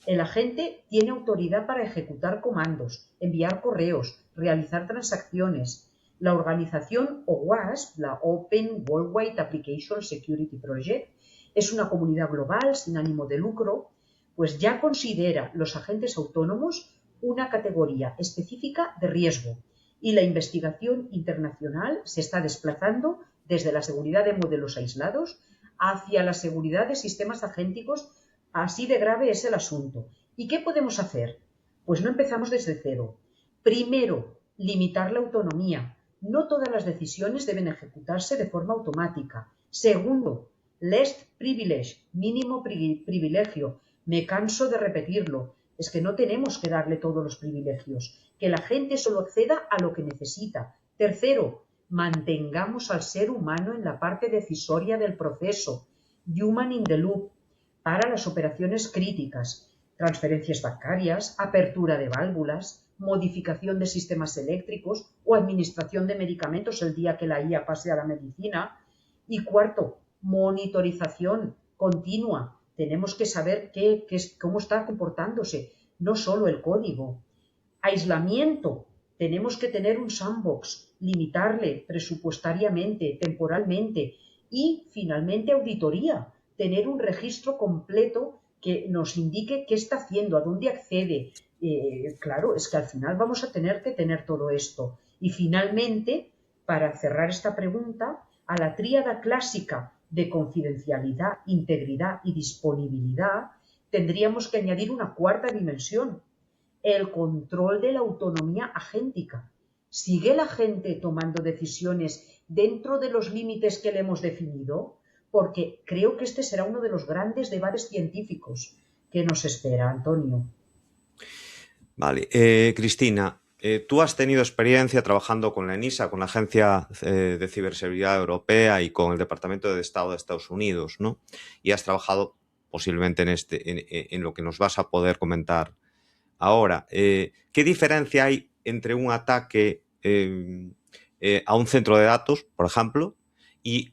El agente tiene autoridad para ejecutar comandos, enviar correos, realizar transacciones. La organización OWASP, la Open Worldwide Application Security Project, es una comunidad global sin ánimo de lucro, pues ya considera los agentes autónomos una categoría específica de riesgo y la investigación internacional se está desplazando desde la seguridad de modelos aislados hacia la seguridad de sistemas agénticos. Así de grave es el asunto. ¿Y qué podemos hacer? Pues no empezamos desde cero. Primero, limitar la autonomía. No todas las decisiones deben ejecutarse de forma automática. Segundo, least privilege, mínimo privilegio. Me canso de repetirlo. Es que no tenemos que darle todos los privilegios. Que la gente solo acceda a lo que necesita. Tercero, mantengamos al ser humano en la parte decisoria del proceso. Human in the loop. Para las operaciones críticas. Transferencias bancarias, apertura de válvulas, modificación de sistemas eléctricos o administración de medicamentos el día que la IA pase a la medicina. Y cuarto, monitorización continua. Tenemos que saber cómo está comportándose, no solo el código. Aislamiento. Tenemos que tener un sandbox, limitarle presupuestariamente, temporalmente. Y, finalmente, auditoría. Tener un registro completo que nos indique qué está haciendo, a dónde accede. Claro, es que al final vamos a tener que tener todo esto. Y, finalmente, para cerrar esta pregunta, a la tríada clásica de confidencialidad, integridad y disponibilidad, tendríamos que añadir una cuarta dimensión, el control de la autonomía agéntica. ¿Sigue la gente tomando decisiones dentro de los límites que le hemos definido? Porque creo que este será uno de los grandes debates científicos que nos espera, Antonio. Vale. Cristina, tú has tenido experiencia trabajando con la ENISA, con la Agencia de Ciberseguridad Europea y con el Departamento de Estado de Estados Unidos, ¿no? Y has trabajado posiblemente en lo que nos vas a poder comentar ahora. ¿Qué diferencia hay entre un ataque a un centro de datos, por ejemplo, y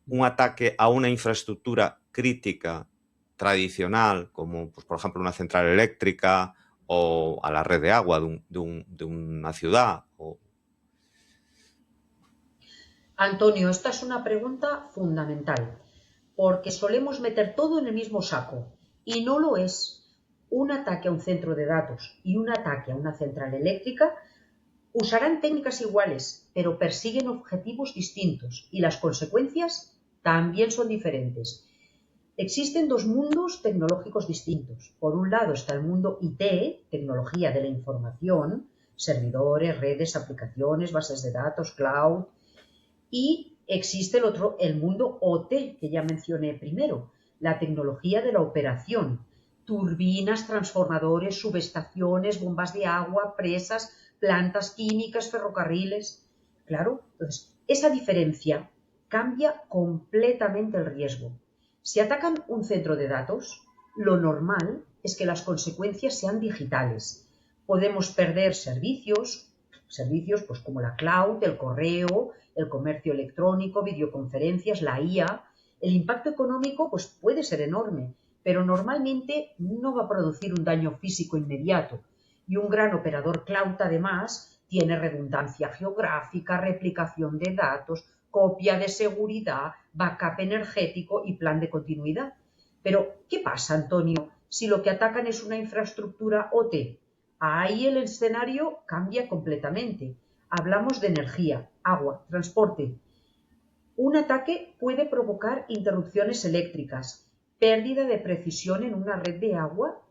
un ataque a una infraestructura crítica tradicional, como pues, por ejemplo una central eléctrica o a la red de agua de una ciudad? Antonio, esta es una pregunta fundamental, porque solemos meter todo en el mismo saco, y no lo es. Un ataque a un centro de datos y un ataque a una central eléctrica usarán técnicas iguales, pero persiguen objetivos distintos, y las consecuencias también son diferentes. Existen dos mundos tecnológicos distintos. Por un lado está el mundo IT, tecnología de la información, servidores, redes, aplicaciones, bases de datos, cloud. Y existe el mundo OT, que ya mencioné primero, la tecnología de la operación. Turbinas, transformadores, subestaciones, bombas de agua, presas, plantas químicas, ferrocarriles. Claro, entonces, esa diferencia cambia completamente el riesgo. Si atacan un centro de datos, lo normal es que las consecuencias sean digitales. Podemos perder servicios pues como la cloud, el correo, el comercio electrónico, videoconferencias, la IA. El impacto económico pues puede ser enorme, pero normalmente no va a producir un daño físico inmediato. Y un gran operador cloud, además, tiene redundancia geográfica, replicación de datos, copia de seguridad, backup energético y plan de continuidad. Pero, ¿qué pasa, Antonio, si lo que atacan es una infraestructura OT? Ahí el escenario cambia completamente. Hablamos de energía, agua, transporte. Un ataque puede provocar interrupciones eléctricas, pérdida de precisión en una red de agua,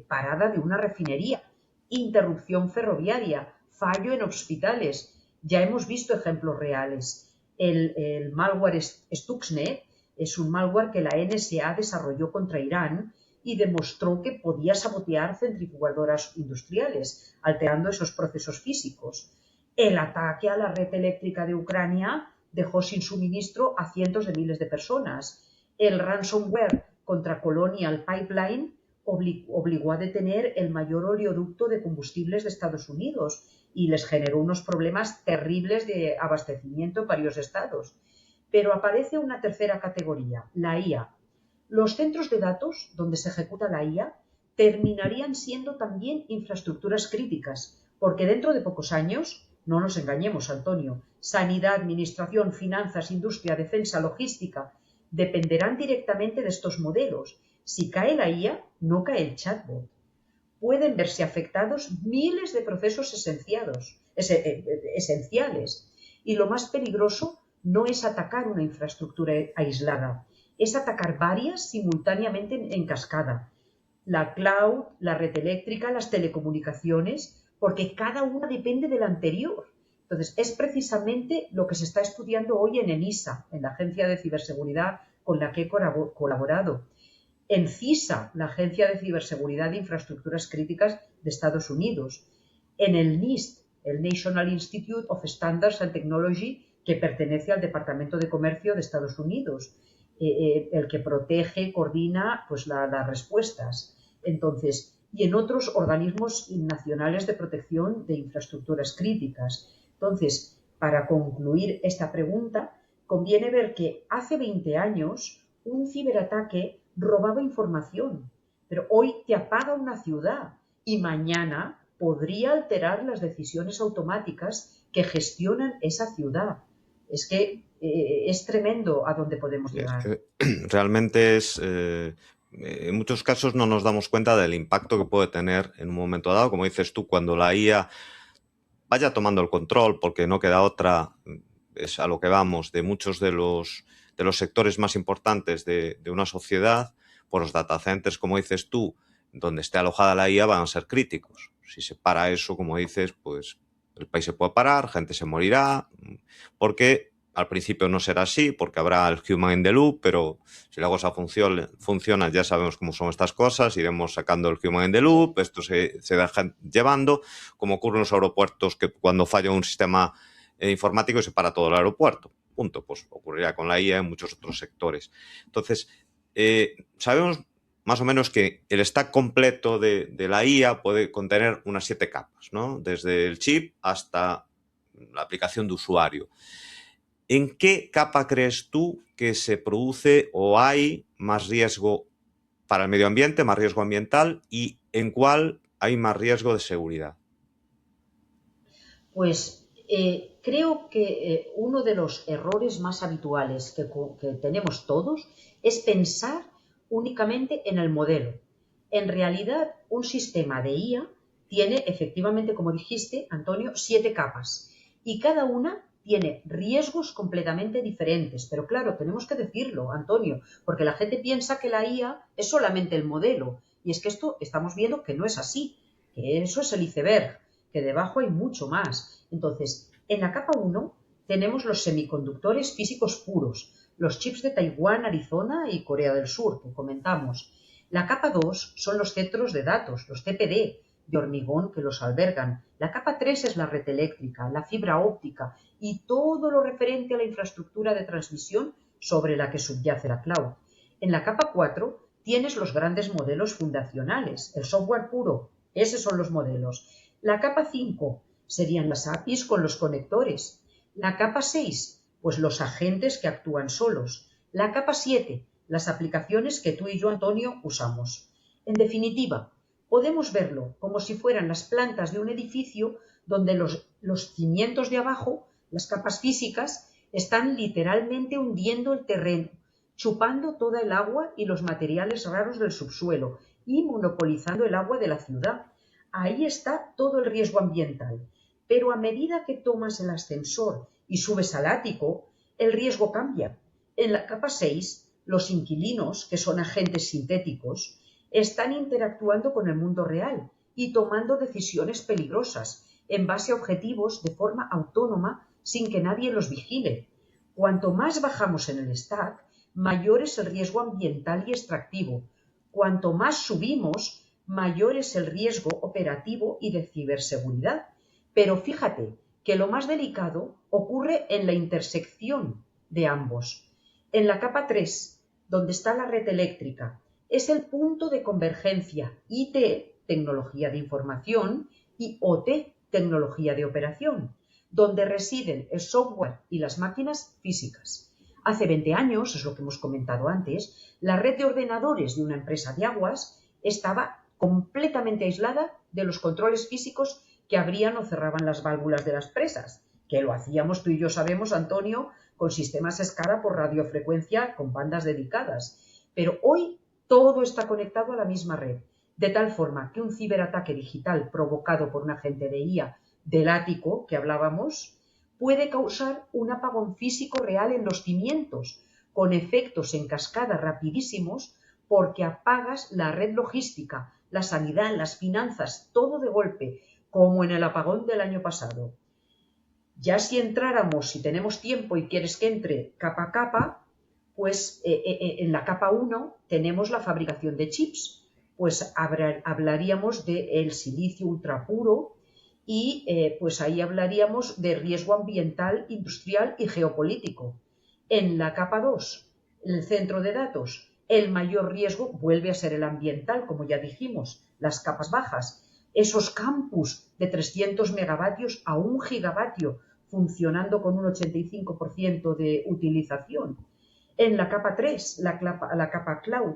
parada de una refinería, interrupción ferroviaria, fallo en hospitales. Ya hemos visto ejemplos reales. El malware Stuxnet es un malware que la NSA desarrolló contra Irán y demostró que podía sabotear centrifugadoras industriales, alterando esos procesos físicos. El ataque a la red eléctrica de Ucrania dejó sin suministro a cientos de miles de personas. El ransomware contra Colonial Pipeline obligó a detener el mayor oleoducto de combustibles de Estados Unidos y les generó unos problemas terribles de abastecimiento en varios estados. Pero aparece una tercera categoría, la IA. Los centros de datos donde se ejecuta la IA terminarían siendo también infraestructuras críticas, porque dentro de pocos años No nos engañemos, Antonio. Sanidad, administración, finanzas, industria, defensa, logística, dependerán directamente de estos modelos. Si cae la IA, no cae el chatbot. Pueden verse afectados miles de procesos esenciales. Y lo más peligroso no es atacar una infraestructura aislada, es atacar varias simultáneamente en cascada. La cloud, la red eléctrica, las telecomunicaciones, porque cada una depende de la anterior. Entonces, es precisamente lo que se está estudiando hoy en ENISA, en la Agencia de Ciberseguridad con la que he colaborado. En CISA, la Agencia de Ciberseguridad de Infraestructuras Críticas de Estados Unidos, en el NIST, el National Institute of Standards and Technology, que pertenece al Departamento de Comercio de Estados Unidos, el que protege, coordina pues, las respuestas. Entonces, y en otros organismos nacionales de protección de infraestructuras críticas. Entonces, para concluir esta pregunta, conviene ver que hace 20 años un ciberataque robaba información, pero hoy te apaga una ciudad y mañana podría alterar las decisiones automáticas que gestionan esa ciudad. Es que es tremendo a dónde podemos llegar. Realmente en muchos casos no nos damos cuenta del impacto que puede tener en un momento dado, como dices tú, cuando la IA vaya tomando el control, porque no queda otra, es a lo que vamos, de muchos de los sectores más importantes de una sociedad, pues los data centers, como dices tú, donde esté alojada la IA van a ser críticos. Si se para eso, como dices, pues el país se puede parar, gente se morirá, porque al principio no será así, porque habrá el human in the loop, pero si la cosa funciona, ya sabemos cómo son estas cosas, iremos sacando el human in the loop, esto se deja llevando, como ocurre en los aeropuertos, que cuando falla un sistema informático se para todo el aeropuerto. Punto. Pues ocurrirá con la IA en muchos otros sectores. Entonces, sabemos más o menos que el stack completo de la IA puede contener unas 7 capas, ¿no? Desde el chip hasta la aplicación de usuario. ¿En qué capa crees tú que se produce o hay más riesgo para el medio ambiente, más riesgo ambiental, y en cuál hay más riesgo de seguridad? Pues creo que uno de los errores más habituales que tenemos todos es pensar únicamente en el modelo. En realidad, un sistema de IA tiene efectivamente, como dijiste, Antonio, 7 capas y cada una tiene riesgos completamente diferentes. Pero claro, tenemos que decirlo, Antonio, porque la gente piensa que la IA es solamente el modelo. Y es que esto estamos viendo que no es así, que eso es el iceberg, que debajo hay mucho más. Entonces, en la capa 1 tenemos los semiconductores físicos puros, los chips de Taiwán, Arizona y Corea del Sur, que comentamos. La capa 2 son los centros de datos, los CPD, de hormigón que los albergan. La capa 3 es la red eléctrica, la fibra óptica y todo lo referente a la infraestructura de transmisión sobre la que subyace la cloud. En la capa 4 tienes los grandes modelos fundacionales, el software puro, esos son los modelos. La capa 5 serían las APIs con los conectores. La capa 6, pues los agentes que actúan solos. La capa 7, las aplicaciones que tú y yo, Antonio, usamos. En definitiva, podemos verlo como si fueran las plantas de un edificio donde los cimientos de abajo, las capas físicas, están literalmente hundiendo el terreno, chupando toda el agua y los materiales raros del subsuelo y monopolizando el agua de la ciudad. Ahí está todo el riesgo ambiental. Pero a medida que tomas el ascensor y subes al ático, el riesgo cambia. En la capa 6, los inquilinos, que son agentes sintéticos, están interactuando con el mundo real y tomando decisiones peligrosas en base a objetivos de forma autónoma sin que nadie los vigile. Cuanto más bajamos en el stack, mayor es el riesgo ambiental y extractivo. Cuanto más subimos, mayor es el riesgo operativo y de ciberseguridad. Pero fíjate que lo más delicado ocurre en la intersección de ambos. En la capa 3, donde está la red eléctrica, es el punto de convergencia IT, tecnología de información, y OT, tecnología de operación, donde residen el software y las máquinas físicas. Hace 20 años, es lo que hemos comentado antes, la red de ordenadores de una empresa de aguas estaba completamente aislada de los controles físicos que abrían o cerraban las válvulas de las presas, que lo hacíamos, tú y yo sabemos, Antonio, con sistemas SCADA por radiofrecuencia con bandas dedicadas. Pero hoy todo está conectado a la misma red, de tal forma que un ciberataque digital provocado por un agente de IA del ático que hablábamos puede causar un apagón físico real en los cimientos, con efectos en cascada rapidísimos, porque apagas la red logística, la sanidad, las finanzas, todo de golpe, como en el apagón del año pasado. Ya si entráramos, si tenemos tiempo y quieres que entre capa a capa, pues en la capa 1 tenemos la fabricación de chips, pues hablaríamos del silicio ultrapuro y pues ahí hablaríamos de riesgo ambiental, industrial y geopolítico. En la capa 2, el centro de datos, el mayor riesgo vuelve a ser el ambiental, como ya dijimos, las capas bajas, esos campus de 300 megavatios a 1 gigavatio funcionando con un 85% de utilización. En la capa 3, la capa cloud,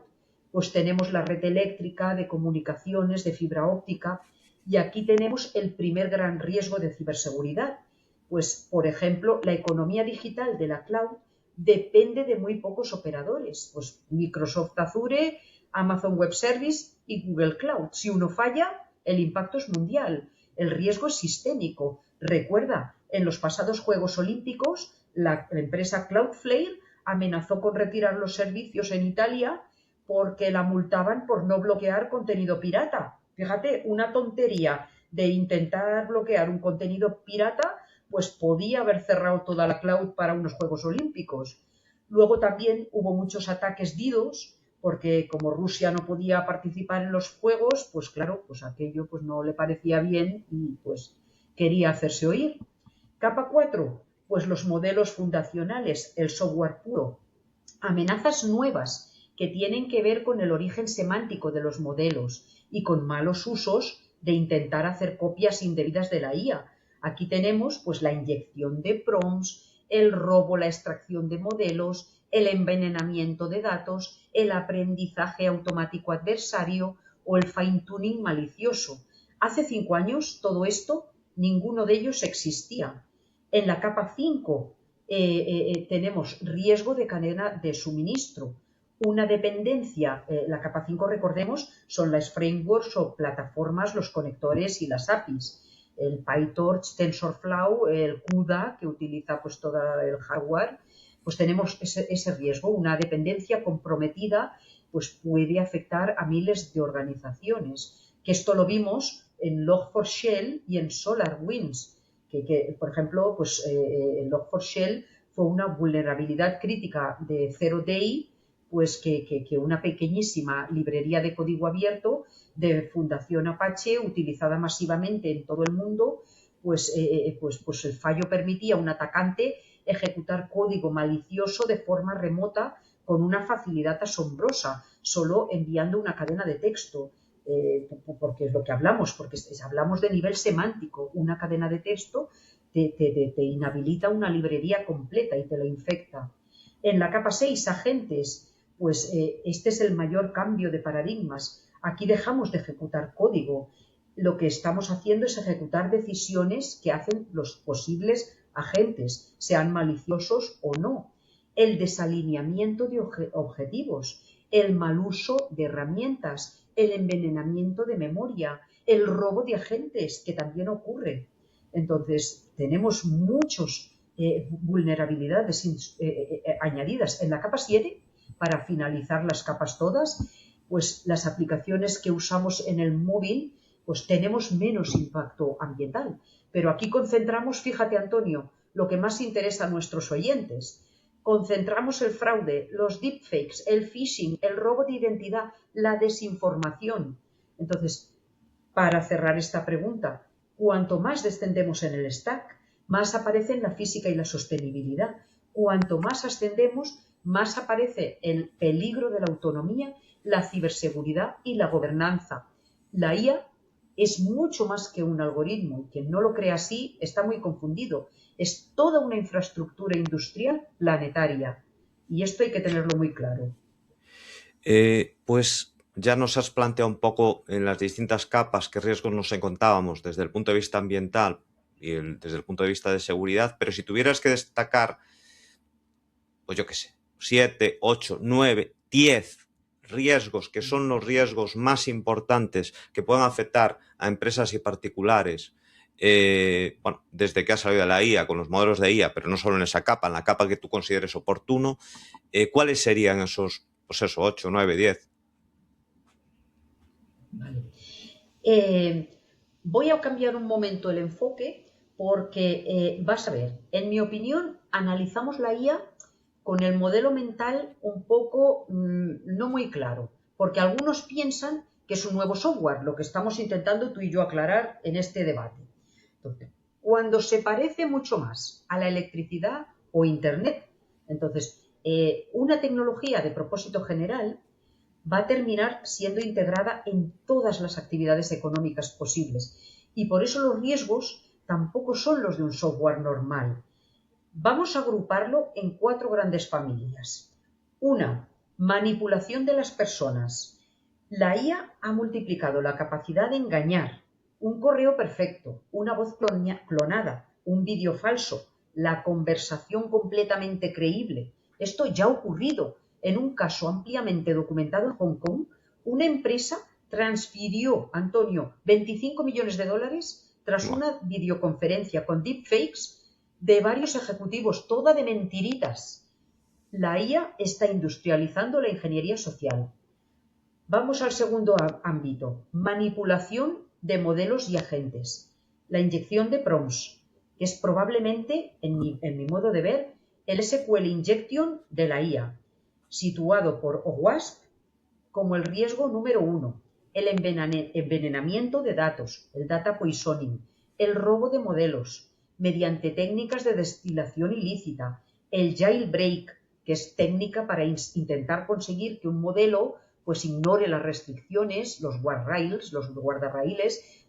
pues tenemos la red eléctrica de comunicaciones, de fibra óptica, y aquí tenemos el primer gran riesgo de ciberseguridad. Pues, por ejemplo, la economía digital de la cloud depende de muy pocos operadores, pues Microsoft Azure, Amazon Web Service y Google Cloud. Si uno falla, el impacto es mundial, el riesgo es sistémico. Recuerda, en los pasados Juegos Olímpicos, la empresa Cloudflare amenazó con retirar los servicios en Italia porque la multaban por no bloquear contenido pirata. Fíjate, una tontería de intentar bloquear un contenido pirata, pues podía haber cerrado toda la cloud para unos Juegos Olímpicos. Luego también hubo muchos ataques DDoS, porque como Rusia no podía participar en los Juegos, pues claro, pues aquello pues no le parecía bien y pues quería hacerse oír. Capa 4, pues los modelos fundacionales, el software puro. Amenazas nuevas que tienen que ver con el origen semántico de los modelos y con malos usos de intentar hacer copias indebidas de la IA. Aquí tenemos pues la inyección de prompts, el robo, la extracción de modelos, el envenenamiento de datos, el aprendizaje automático adversario o el fine-tuning malicioso. Hace 5 años todo esto, ninguno de ellos existía. En la capa 5 tenemos riesgo de cadena de suministro. Una dependencia, la capa 5, recordemos, son las frameworks o plataformas, los conectores y las APIs. El PyTorch, TensorFlow, el CUDA, que utiliza pues todo el hardware, pues tenemos ese riesgo. Una dependencia comprometida pues puede afectar a miles de organizaciones. Que esto lo vimos en Log4Shell y en SolarWinds. Que por ejemplo, pues Log4Shell fue una vulnerabilidad crítica de Zero Day, pues que una pequeñísima librería de código abierto de Fundación Apache, utilizada masivamente en todo el mundo, pues el fallo permitía a un atacante ejecutar código malicioso de forma remota con una facilidad asombrosa, solo enviando una cadena de texto. Porque es lo que hablamos, porque hablamos de nivel semántico. Una cadena de texto te inhabilita una librería completa y te la infecta. En la capa 6, agentes, pues este es el mayor cambio de paradigmas. Aquí dejamos de ejecutar código. Lo que estamos haciendo es ejecutar decisiones que hacen los posibles agentes, sean maliciosos o no. El desalineamiento de objetivos, el mal uso de herramientas, el envenenamiento de memoria, el robo de agentes, que también ocurre. Entonces, tenemos muchas vulnerabilidades añadidas. En la capa 7, para finalizar las capas todas, pues las aplicaciones que usamos en el móvil, pues tenemos menos impacto ambiental. Pero aquí concentramos, fíjate Antonio, lo que más interesa a nuestros oyentes. Concentramos el fraude, los deepfakes, el phishing, el robo de identidad, la desinformación. Entonces, para cerrar esta pregunta, cuanto más descendemos en el stack, más aparecen la física y la sostenibilidad. Cuanto más ascendemos, más aparece el peligro de la autonomía, la ciberseguridad y la gobernanza. La IA es mucho más que un algoritmo, y quien no lo cree así está muy confundido. Es toda una infraestructura industrial planetaria y esto hay que tenerlo muy claro. Pues ya nos has planteado un poco en las distintas capas qué riesgos nos encontrábamos desde el punto de vista ambiental y desde el punto de vista de seguridad, pero si tuvieras que destacar, pues yo qué sé, 7, 8, 9, 10 riesgos que son los riesgos más importantes que puedan afectar a empresas y particulares, bueno, desde que ha salido la IA con los modelos de IA, pero no solo en esa capa, en la capa que tú consideres oportuno, ¿cuáles serían esos, pues eso, 8, 9, 10? Vale. Voy a cambiar un momento el enfoque porque vas a ver, en mi opinión, analizamos la IA con el modelo mental un poco no muy claro, porque algunos piensan que es un nuevo software, lo que estamos intentando tú y yo aclarar en este debate. Entonces, cuando se parece mucho más a la electricidad o Internet, entonces, una tecnología de propósito general va a terminar siendo integrada en todas las actividades económicas posibles. Y por eso los riesgos tampoco son los de un software normal. Vamos a agruparlo en 4 grandes familias. Una, manipulación de las personas. La IA ha multiplicado la capacidad de engañar. Un correo perfecto, una voz clonada, un vídeo falso, la conversación completamente creíble. Esto ya ha ocurrido. En un caso ampliamente documentado en Hong Kong, una empresa transfirió, Antonio, 25 millones de dólares tras Bueno, una videoconferencia con deepfakes de varios ejecutivos, toda de mentiritas. La IA está industrializando la ingeniería social. Vamos al segundo ámbito, manipulación de modelos y agentes. La inyección de prompts, que es probablemente, en mi modo de ver, el SQL injection de la IA, situado por OWASP como el riesgo número 1, el envenenamiento de datos, el data poisoning, el robo de modelos mediante técnicas de destilación ilícita, el jailbreak, que es técnica para intentar conseguir que un modelo pues ignore las restricciones, los guardarraíles,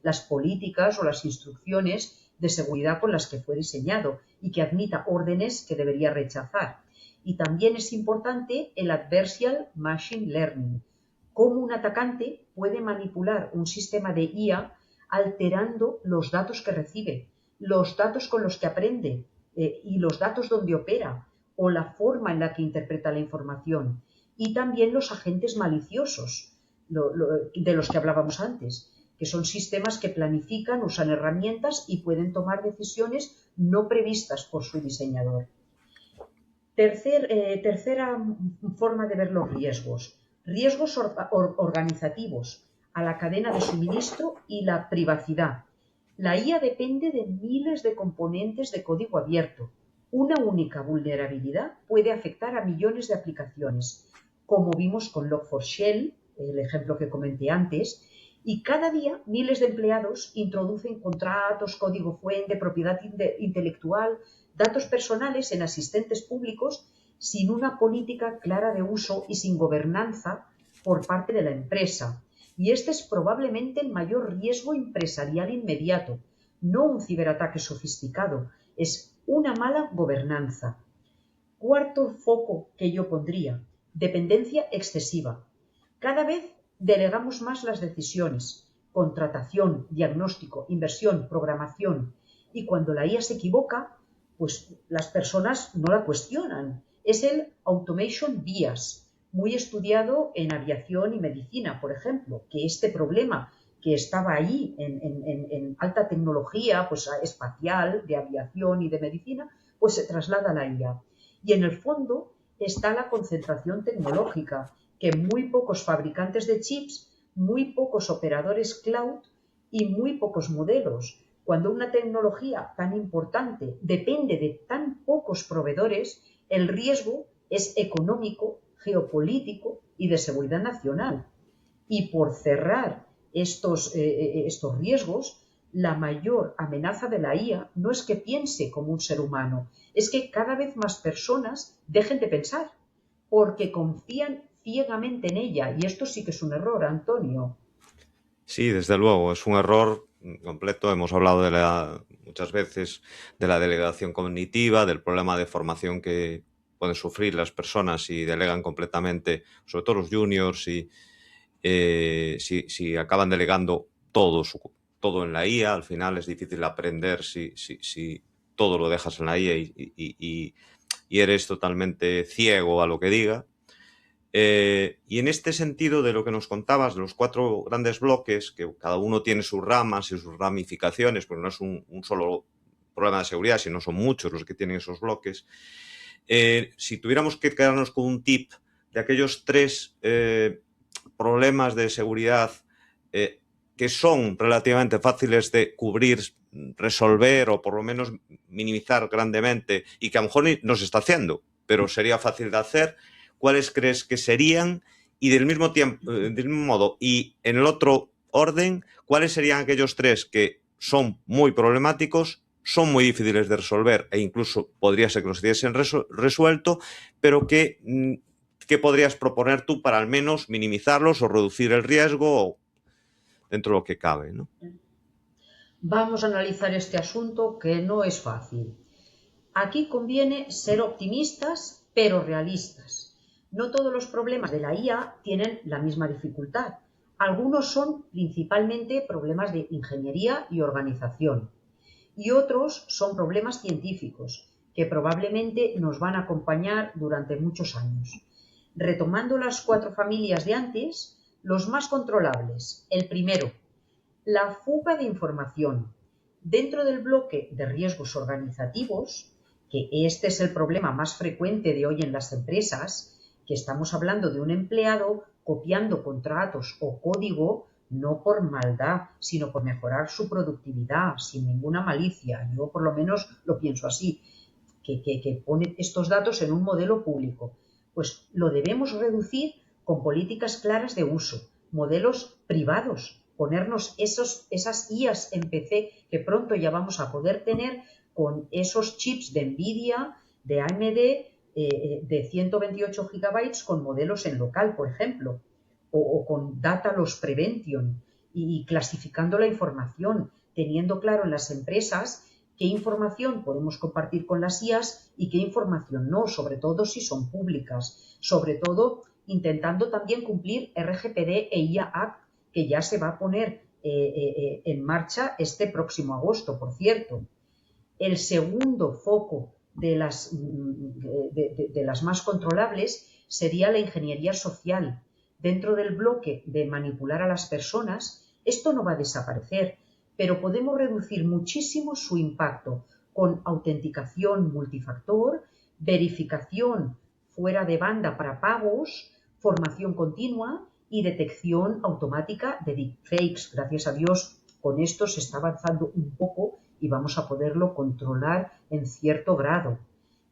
las políticas o las instrucciones de seguridad con las que fue diseñado y que admita órdenes que debería rechazar. Y también es importante el adversarial machine learning, cómo un atacante puede manipular un sistema de IA alterando los datos que recibe, los datos con los que aprende y los datos donde opera o la forma en la que interpreta la información. Y también los agentes maliciosos, de los que hablábamos antes, que son sistemas que planifican, usan herramientas y pueden tomar decisiones no previstas por su diseñador. Tercera forma de ver los riesgos. Riesgos organizativos a la cadena de suministro y la privacidad. La IA depende de miles de componentes de código abierto. Una única vulnerabilidad puede afectar a millones de aplicaciones, como vimos con Log4Shell, el ejemplo que comenté antes, y cada día miles de empleados introducen contratos, código fuente, propiedad intelectual, datos personales en asistentes públicos sin una política clara de uso y sin gobernanza por parte de la empresa. Y este es probablemente el mayor riesgo empresarial inmediato, no un ciberataque sofisticado, es una mala gobernanza. Cuarto foco que yo pondría, dependencia excesiva. Cada vez delegamos más las decisiones, contratación, diagnóstico, inversión, programación, y cuando la IA se equivoca, pues las personas no la cuestionan. Es el automation bias, muy estudiado en aviación y medicina, por ejemplo, que este problema que estaba ahí en alta tecnología, pues espacial, de aviación y de medicina, pues se traslada a la IA. Y en el fondo está la concentración tecnológica, que muy pocos fabricantes de chips, muy pocos operadores cloud y muy pocos modelos. Cuando una tecnología tan importante depende de tan pocos proveedores, el riesgo es económico, geopolítico y de seguridad nacional. Y por cerrar estos riesgos, la mayor amenaza de la IA no es que piense como un ser humano, es que cada vez más personas dejen de pensar porque confían ciegamente en ella. Y esto sí que es un error, Antonio. sí, desde luego, es un error completo. Hemos hablado muchas veces de la delegación cognitiva, del problema de formación que pueden sufrir las personas si delegan completamente, sobre todo los juniors si acaban delegando todo en la IA, al final es difícil aprender si todo lo dejas en la IA y eres totalmente ciego a lo que diga. Y en este sentido de lo que nos contabas, de los 4 grandes bloques, que cada uno tiene sus ramas y sus ramificaciones, porque no es un solo problema de seguridad, sino son muchos los que tienen esos bloques. Si tuviéramos que quedarnos con un tip de aquellos 3 problemas de seguridad que son relativamente fáciles de cubrir, resolver o por lo menos minimizar grandemente y que a lo mejor no se está haciendo, pero sería fácil de hacer, ¿cuáles crees que serían? Y del mismo modo, y en el otro orden, ¿cuáles serían aquellos 3 que son muy problemáticos, son muy difíciles de resolver e incluso podría ser que los hubiesen resuelto, pero que podrías proponer tú para al menos minimizarlos o reducir el riesgo dentro de lo que cabe, ¿no? Vamos a analizar este asunto que no es fácil. Aquí conviene ser optimistas, pero realistas. No todos los problemas de la IA tienen la misma dificultad. Algunos son principalmente problemas de ingeniería y organización. Y otros son problemas científicos, que probablemente nos van a acompañar durante muchos años. Retomando las 4 familias de antes, los más controlables. El primero, la fuga de información. Dentro del bloque de riesgos organizativos, que este es el problema más frecuente de hoy en las empresas, que estamos hablando de un empleado copiando contratos o código no por maldad, sino por mejorar su productividad, sin ninguna malicia. Yo por lo menos lo pienso así, que pone estos datos en un modelo público. Pues lo debemos reducir con políticas claras de uso, modelos privados, ponernos esas IAs en PC que pronto ya vamos a poder tener con esos chips de Nvidia, de AMD, de 128 gigabytes con modelos en local, por ejemplo, o con data loss prevention y clasificando la información, teniendo claro en las empresas qué información podemos compartir con las IAs y qué información no, sobre todo si son públicas, sobre todo intentando también cumplir RGPD e IA Act, que ya se va a poner en marcha este próximo agosto, por cierto. El segundo foco de las más controlables sería la ingeniería social. Dentro del bloque de manipular a las personas, esto no va a desaparecer, pero podemos reducir muchísimo su impacto con autenticación multifactor, verificación fuera de banda para pagos, formación continua y detección automática de deepfakes. Gracias a Dios, con esto se está avanzando un poco y vamos a poderlo controlar en cierto grado.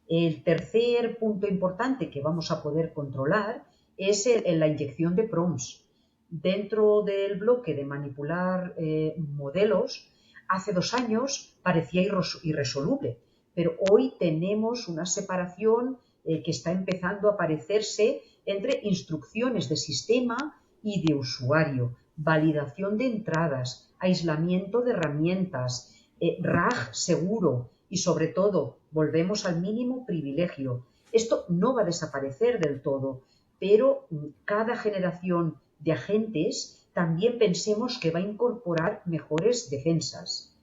El tercer punto importante que vamos a poder controlar es la inyección de prompts. Dentro del bloque de manipular modelos, hace 2 años parecía irresoluble, pero hoy tenemos una separación que está empezando a parecerse entre instrucciones de sistema y de usuario, validación de entradas, aislamiento de herramientas, RAG seguro y sobre todo volvemos al mínimo privilegio. Esto no va a desaparecer del todo, pero cada generación de agentes también pensemos que va a incorporar mejores defensas.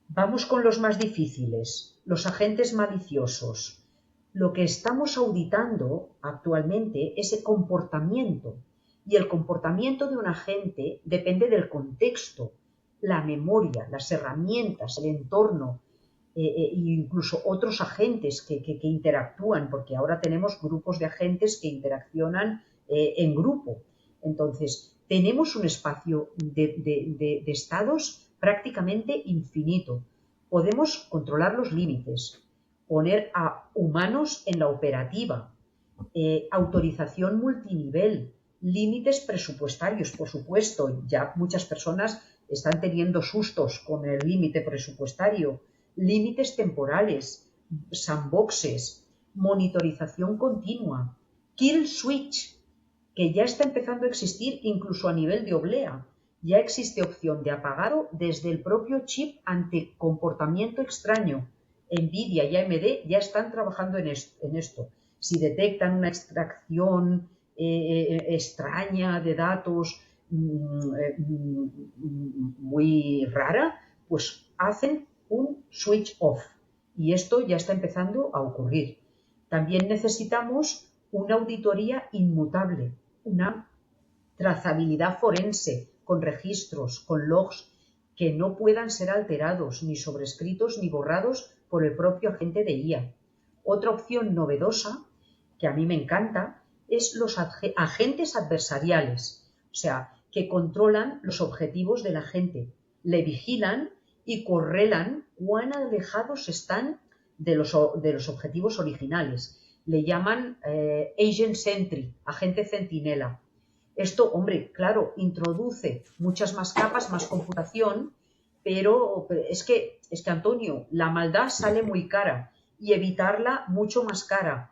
Vamos con los más difíciles, los agentes maliciosos. Lo que estamos auditando actualmente es el comportamiento, y el comportamiento de un agente depende del contexto, la memoria, las herramientas, el entorno e incluso otros agentes que interactúan, porque ahora tenemos grupos de agentes que interaccionan en grupo. Entonces, tenemos un espacio de estados prácticamente infinito. Podemos controlar los límites, poner a humanos en la operativa, autorización multinivel, límites presupuestarios, por supuesto. Ya muchas personas están teniendo sustos con el límite presupuestario, límites temporales, sandboxes, monitorización continua, kill switch, que ya está empezando a existir incluso a nivel de oblea. Ya existe opción de apagado desde el propio chip ante comportamiento extraño. Nvidia y AMD ya están trabajando en esto. Si detectan una extracción extraña de datos muy rara, pues hacen un switch off. Y esto ya está empezando a ocurrir. También necesitamos una auditoría inmutable, una trazabilidad forense, con registros, con logs que no puedan ser alterados, ni sobrescritos, ni borrados por el propio agente de IA. Otra opción novedosa, que a mí me encanta, es los agentes adversariales, o sea, que controlan los objetivos de la gente, le vigilan y correlan cuán alejados están de los objetivos originales. Le llaman agent sentry, agente centinela. Esto, hombre, claro, introduce muchas más capas, más computación, pero es que Antonio, la maldad sale muy cara y evitarla mucho más cara.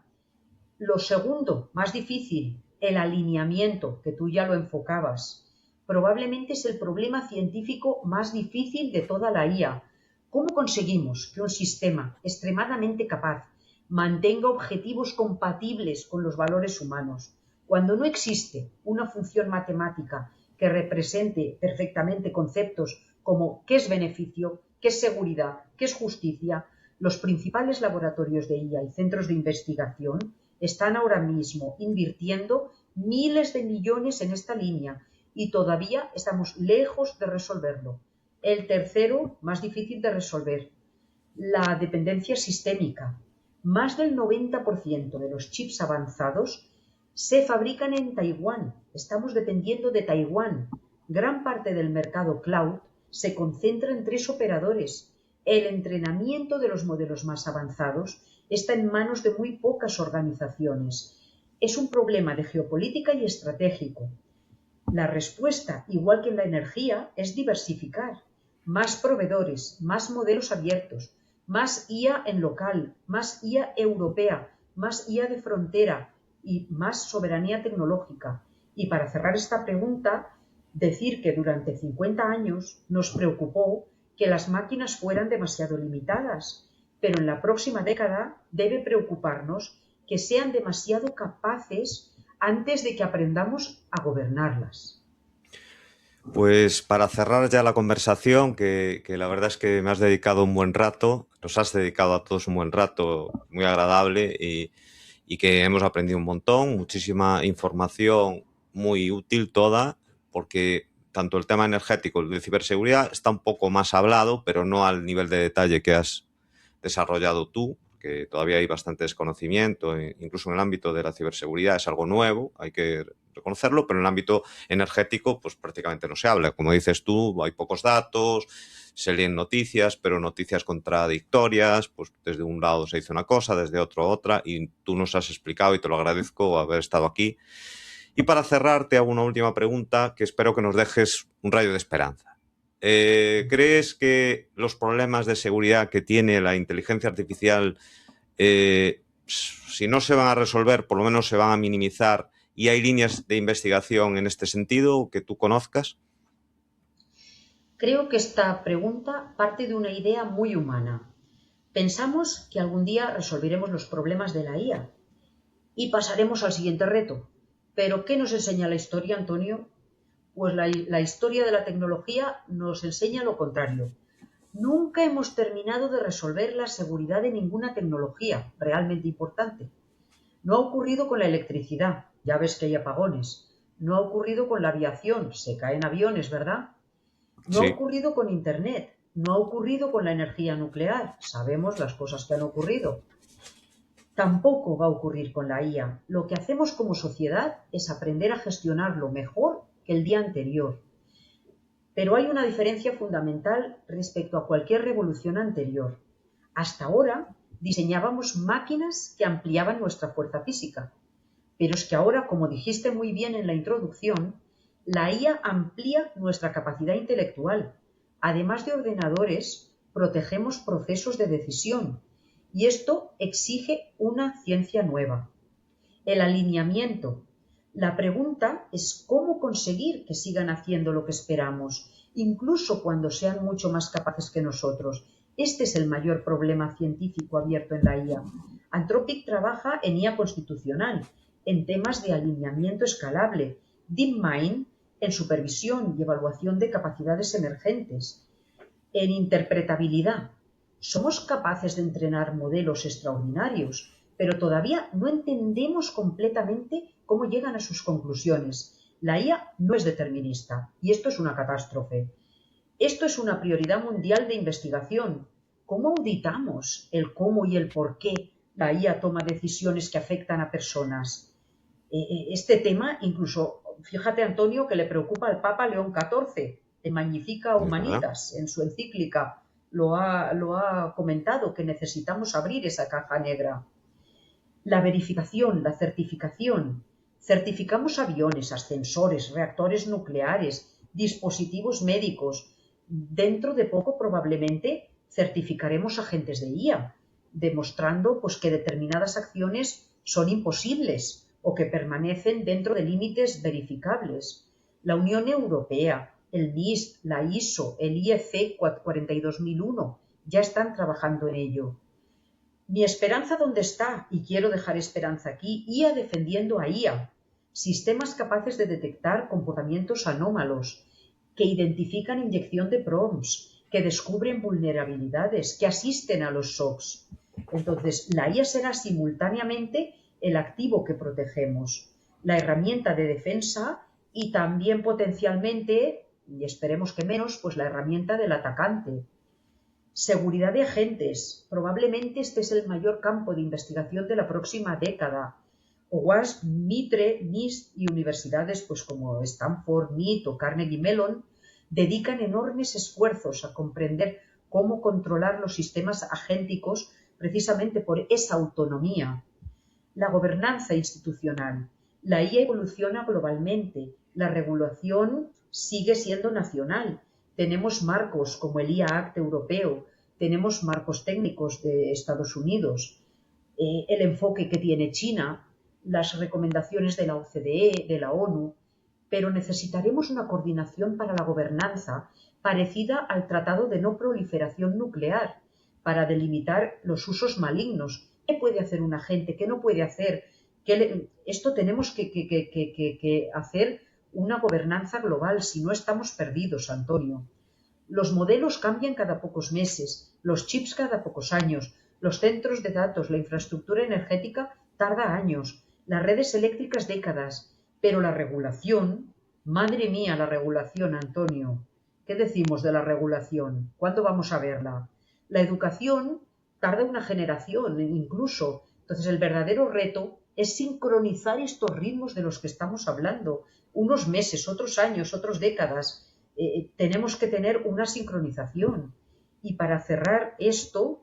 Lo segundo, más difícil, el alineamiento, que tú ya lo enfocabas. Probablemente es el problema científico más difícil de toda la IA. ¿Cómo conseguimos que un sistema extremadamente capaz mantenga objetivos compatibles con los valores humanos, cuando no existe una función matemática que represente perfectamente conceptos como qué es beneficio, qué es seguridad, qué es justicia? Los principales laboratorios de IA y centros de investigación están ahora mismo invirtiendo miles de millones en esta línea y todavía estamos lejos de resolverlo. El tercero, más difícil de resolver, la dependencia sistémica. Más del 90% de los chips avanzados se fabrican en Taiwán. Estamos dependiendo de Taiwán. Gran parte del mercado cloud se concentra en 3 operadores. El entrenamiento de los modelos más avanzados está en manos de muy pocas organizaciones. Es un problema de geopolítica y estratégico. La respuesta, igual que en la energía, es diversificar. Más proveedores, más modelos abiertos, más IA en local, más IA europea, más IA de frontera y más soberanía tecnológica. Y para cerrar esta pregunta, decir que durante 50 años nos preocupó que las máquinas fueran demasiado limitadas, pero en la próxima década debe preocuparnos que sean demasiado capaces antes de que aprendamos a gobernarlas. Pues para cerrar ya la conversación, que la verdad es que me has dedicado un buen rato, nos has dedicado a todos un buen rato muy agradable y que hemos aprendido un montón, muchísima información muy útil toda, porque tanto el tema energético, el de ciberseguridad, está un poco más hablado, pero no al nivel de detalle que has desarrollado tú, que todavía hay bastante desconocimiento, incluso en el ámbito de la ciberseguridad es algo nuevo, hay que reconocerlo, pero en el ámbito energético pues prácticamente no se habla. Como dices tú, hay pocos datos, se leen noticias, pero noticias contradictorias, pues desde un lado se dice una cosa, desde otro otra, y tú nos has explicado y te lo agradezco haber estado aquí. Y para cerrar te hago una última pregunta que espero que nos dejes un rayo de esperanza. ¿Crees que los problemas de seguridad que tiene la inteligencia artificial, si no se van a resolver, por lo menos se van a minimizar y hay líneas de investigación en este sentido que tú conozcas? Creo que esta pregunta parte de una idea muy humana. Pensamos que algún día resolveremos los problemas de la IA y pasaremos al siguiente reto. ¿Pero qué nos enseña la historia, Antonio? Pues la historia de la tecnología nos enseña lo contrario. Nunca hemos terminado de resolver la seguridad de ninguna tecnología realmente importante. No ha ocurrido con la electricidad, ya ves que hay apagones. No ha ocurrido con la aviación, se caen aviones, ¿verdad? No ha Sí. ocurrido con Internet, no ha ocurrido con la energía nuclear, sabemos las cosas que han ocurrido. Tampoco va a ocurrir con la IA. Lo que hacemos como sociedad es aprender a gestionarlo mejor que el día anterior. Pero hay una diferencia fundamental respecto a cualquier revolución anterior. Hasta ahora diseñábamos máquinas que ampliaban nuestra fuerza física. Pero es que ahora, como dijiste muy bien en la introducción, la IA amplía nuestra capacidad intelectual. Además de ordenadores, protegemos procesos de decisión. Y esto exige una ciencia nueva. El alineamiento. La pregunta es cómo conseguir que sigan haciendo lo que esperamos, incluso cuando sean mucho más capaces que nosotros. Este es el mayor problema científico abierto en la IA. Anthropic trabaja en IA constitucional en temas de alineamiento escalable, DeepMind en supervisión y evaluación de capacidades emergentes, en interpretabilidad. Somos capaces de entrenar modelos extraordinarios, pero todavía no entendemos completamente cómo llegan a sus conclusiones. La IA no es determinista y esto es una catástrofe. Esto es una prioridad mundial de investigación. ¿Cómo auditamos el cómo y el por qué la IA toma decisiones que afectan a personas? Este tema, incluso, fíjate, Antonio, que le preocupa al Papa León XIV, en Magnificat Es verdad. Humanitas, en su encíclica, lo ha comentado, que necesitamos abrir esa caja negra. La verificación, la certificación. Certificamos aviones, ascensores, reactores nucleares, dispositivos médicos. Dentro de poco probablemente certificaremos agentes de IA, demostrando pues, que determinadas acciones son imposibles o que permanecen dentro de límites verificables. La Unión Europea, el NIST, la ISO, el IEC 42001 ya están trabajando en ello. Mi esperanza, ¿dónde está? Y quiero dejar esperanza aquí. IA defendiendo a IA. Sistemas capaces de detectar comportamientos anómalos, que identifican inyección de prompts, que descubren vulnerabilidades, que asisten a los SOCs. Entonces, la IA será simultáneamente el activo que protegemos, la herramienta de defensa y también potencialmente, y esperemos que menos, pues la herramienta del atacante. Seguridad de agentes. Probablemente este es el mayor campo de investigación de la próxima década. OWASP, Mitre, NIST y universidades pues como Stanford, MIT o Carnegie Mellon dedican enormes esfuerzos a comprender cómo controlar los sistemas agénticos precisamente por esa autonomía. La gobernanza institucional. La IA evoluciona globalmente. La regulación sigue siendo nacional. Tenemos marcos como el IA Act europeo, tenemos marcos técnicos de Estados Unidos, el enfoque que tiene China, las recomendaciones de la OCDE, de la ONU, pero necesitaremos una coordinación para la gobernanza parecida al Tratado de No Proliferación Nuclear, para delimitar los usos malignos. ¿Qué puede hacer un agente? ¿Qué no puede hacer? Esto tenemos que hacer una gobernanza global, si no estamos perdidos, Antonio. Los modelos cambian cada pocos meses, los chips cada pocos años, los centros de datos, la infraestructura energética tarda años, las redes eléctricas décadas, pero la regulación, madre mía, la regulación, Antonio. ¿Qué decimos de la regulación? ¿Cuándo vamos a verla? La educación tarda una generación incluso. Entonces el verdadero reto es sincronizar estos ritmos de los que estamos hablando. Unos meses, otros años, otras décadas. Tenemos que tener una sincronización. Y para cerrar esto,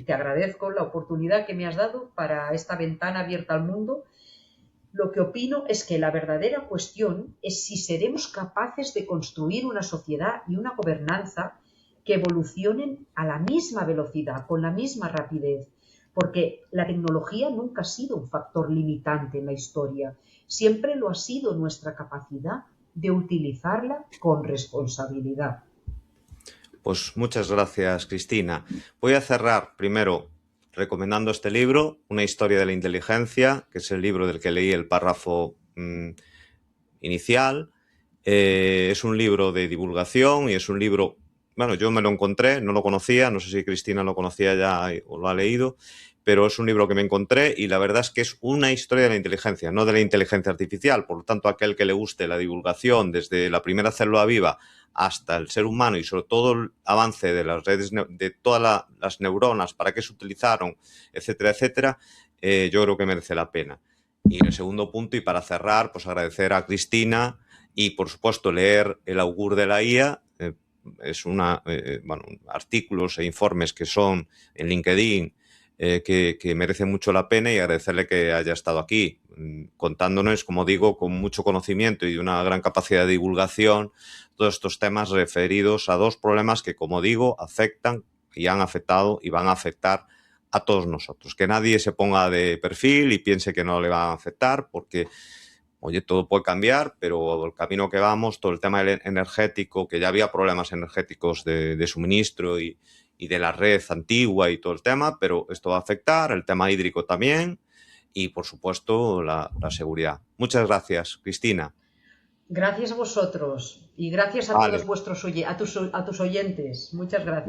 te agradezco la oportunidad que me has dado para esta ventana abierta al mundo. Lo que opino es que la verdadera cuestión es si seremos capaces de construir una sociedad y una gobernanza que evolucionen a la misma velocidad, con la misma rapidez, porque la tecnología nunca ha sido un factor limitante en la historia, siempre lo ha sido nuestra capacidad de utilizarla con responsabilidad. Pues muchas gracias, Cristina. Voy a cerrar primero recomendando este libro, Una historia de la inteligencia, que es el libro del que leí el párrafo inicial. Es un libro de divulgación y es un libro, bueno, yo me lo encontré, no lo conocía, no sé si Cristina lo conocía ya o lo ha leído, pero es un libro que me encontré y la verdad es que es una historia de la inteligencia, no de la inteligencia artificial. Por lo tanto, a aquel que le guste la divulgación desde la primera célula viva hasta el ser humano y sobre todo el avance de las redes, de todas las neuronas, para qué se utilizaron, etcétera, etcétera, yo creo que merece la pena. Y en el segundo punto, y para cerrar, pues agradecer a Cristina y, por supuesto, leer El augur de la IA. Es bueno, artículos e informes que son en LinkedIn que merece mucho la pena, y agradecerle que haya estado aquí contándonos, como digo, con mucho conocimiento y una gran capacidad de divulgación todos estos temas referidos a dos problemas que, como digo, afectan y han afectado y van a afectar a todos nosotros. Que nadie se ponga de perfil y piense que no le van a afectar, porque, oye, todo puede cambiar, pero el camino que vamos, todo el tema energético, que ya había problemas energéticos de suministro y de la red antigua y todo el tema, pero esto va a afectar, el tema hídrico también, y, por supuesto, la seguridad. Muchas gracias, Cristina. Gracias a vosotros y gracias a Vale, todos a tus oyentes. Muchas gracias.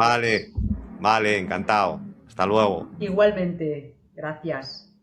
vale, encantado. Hasta luego. Igualmente, gracias.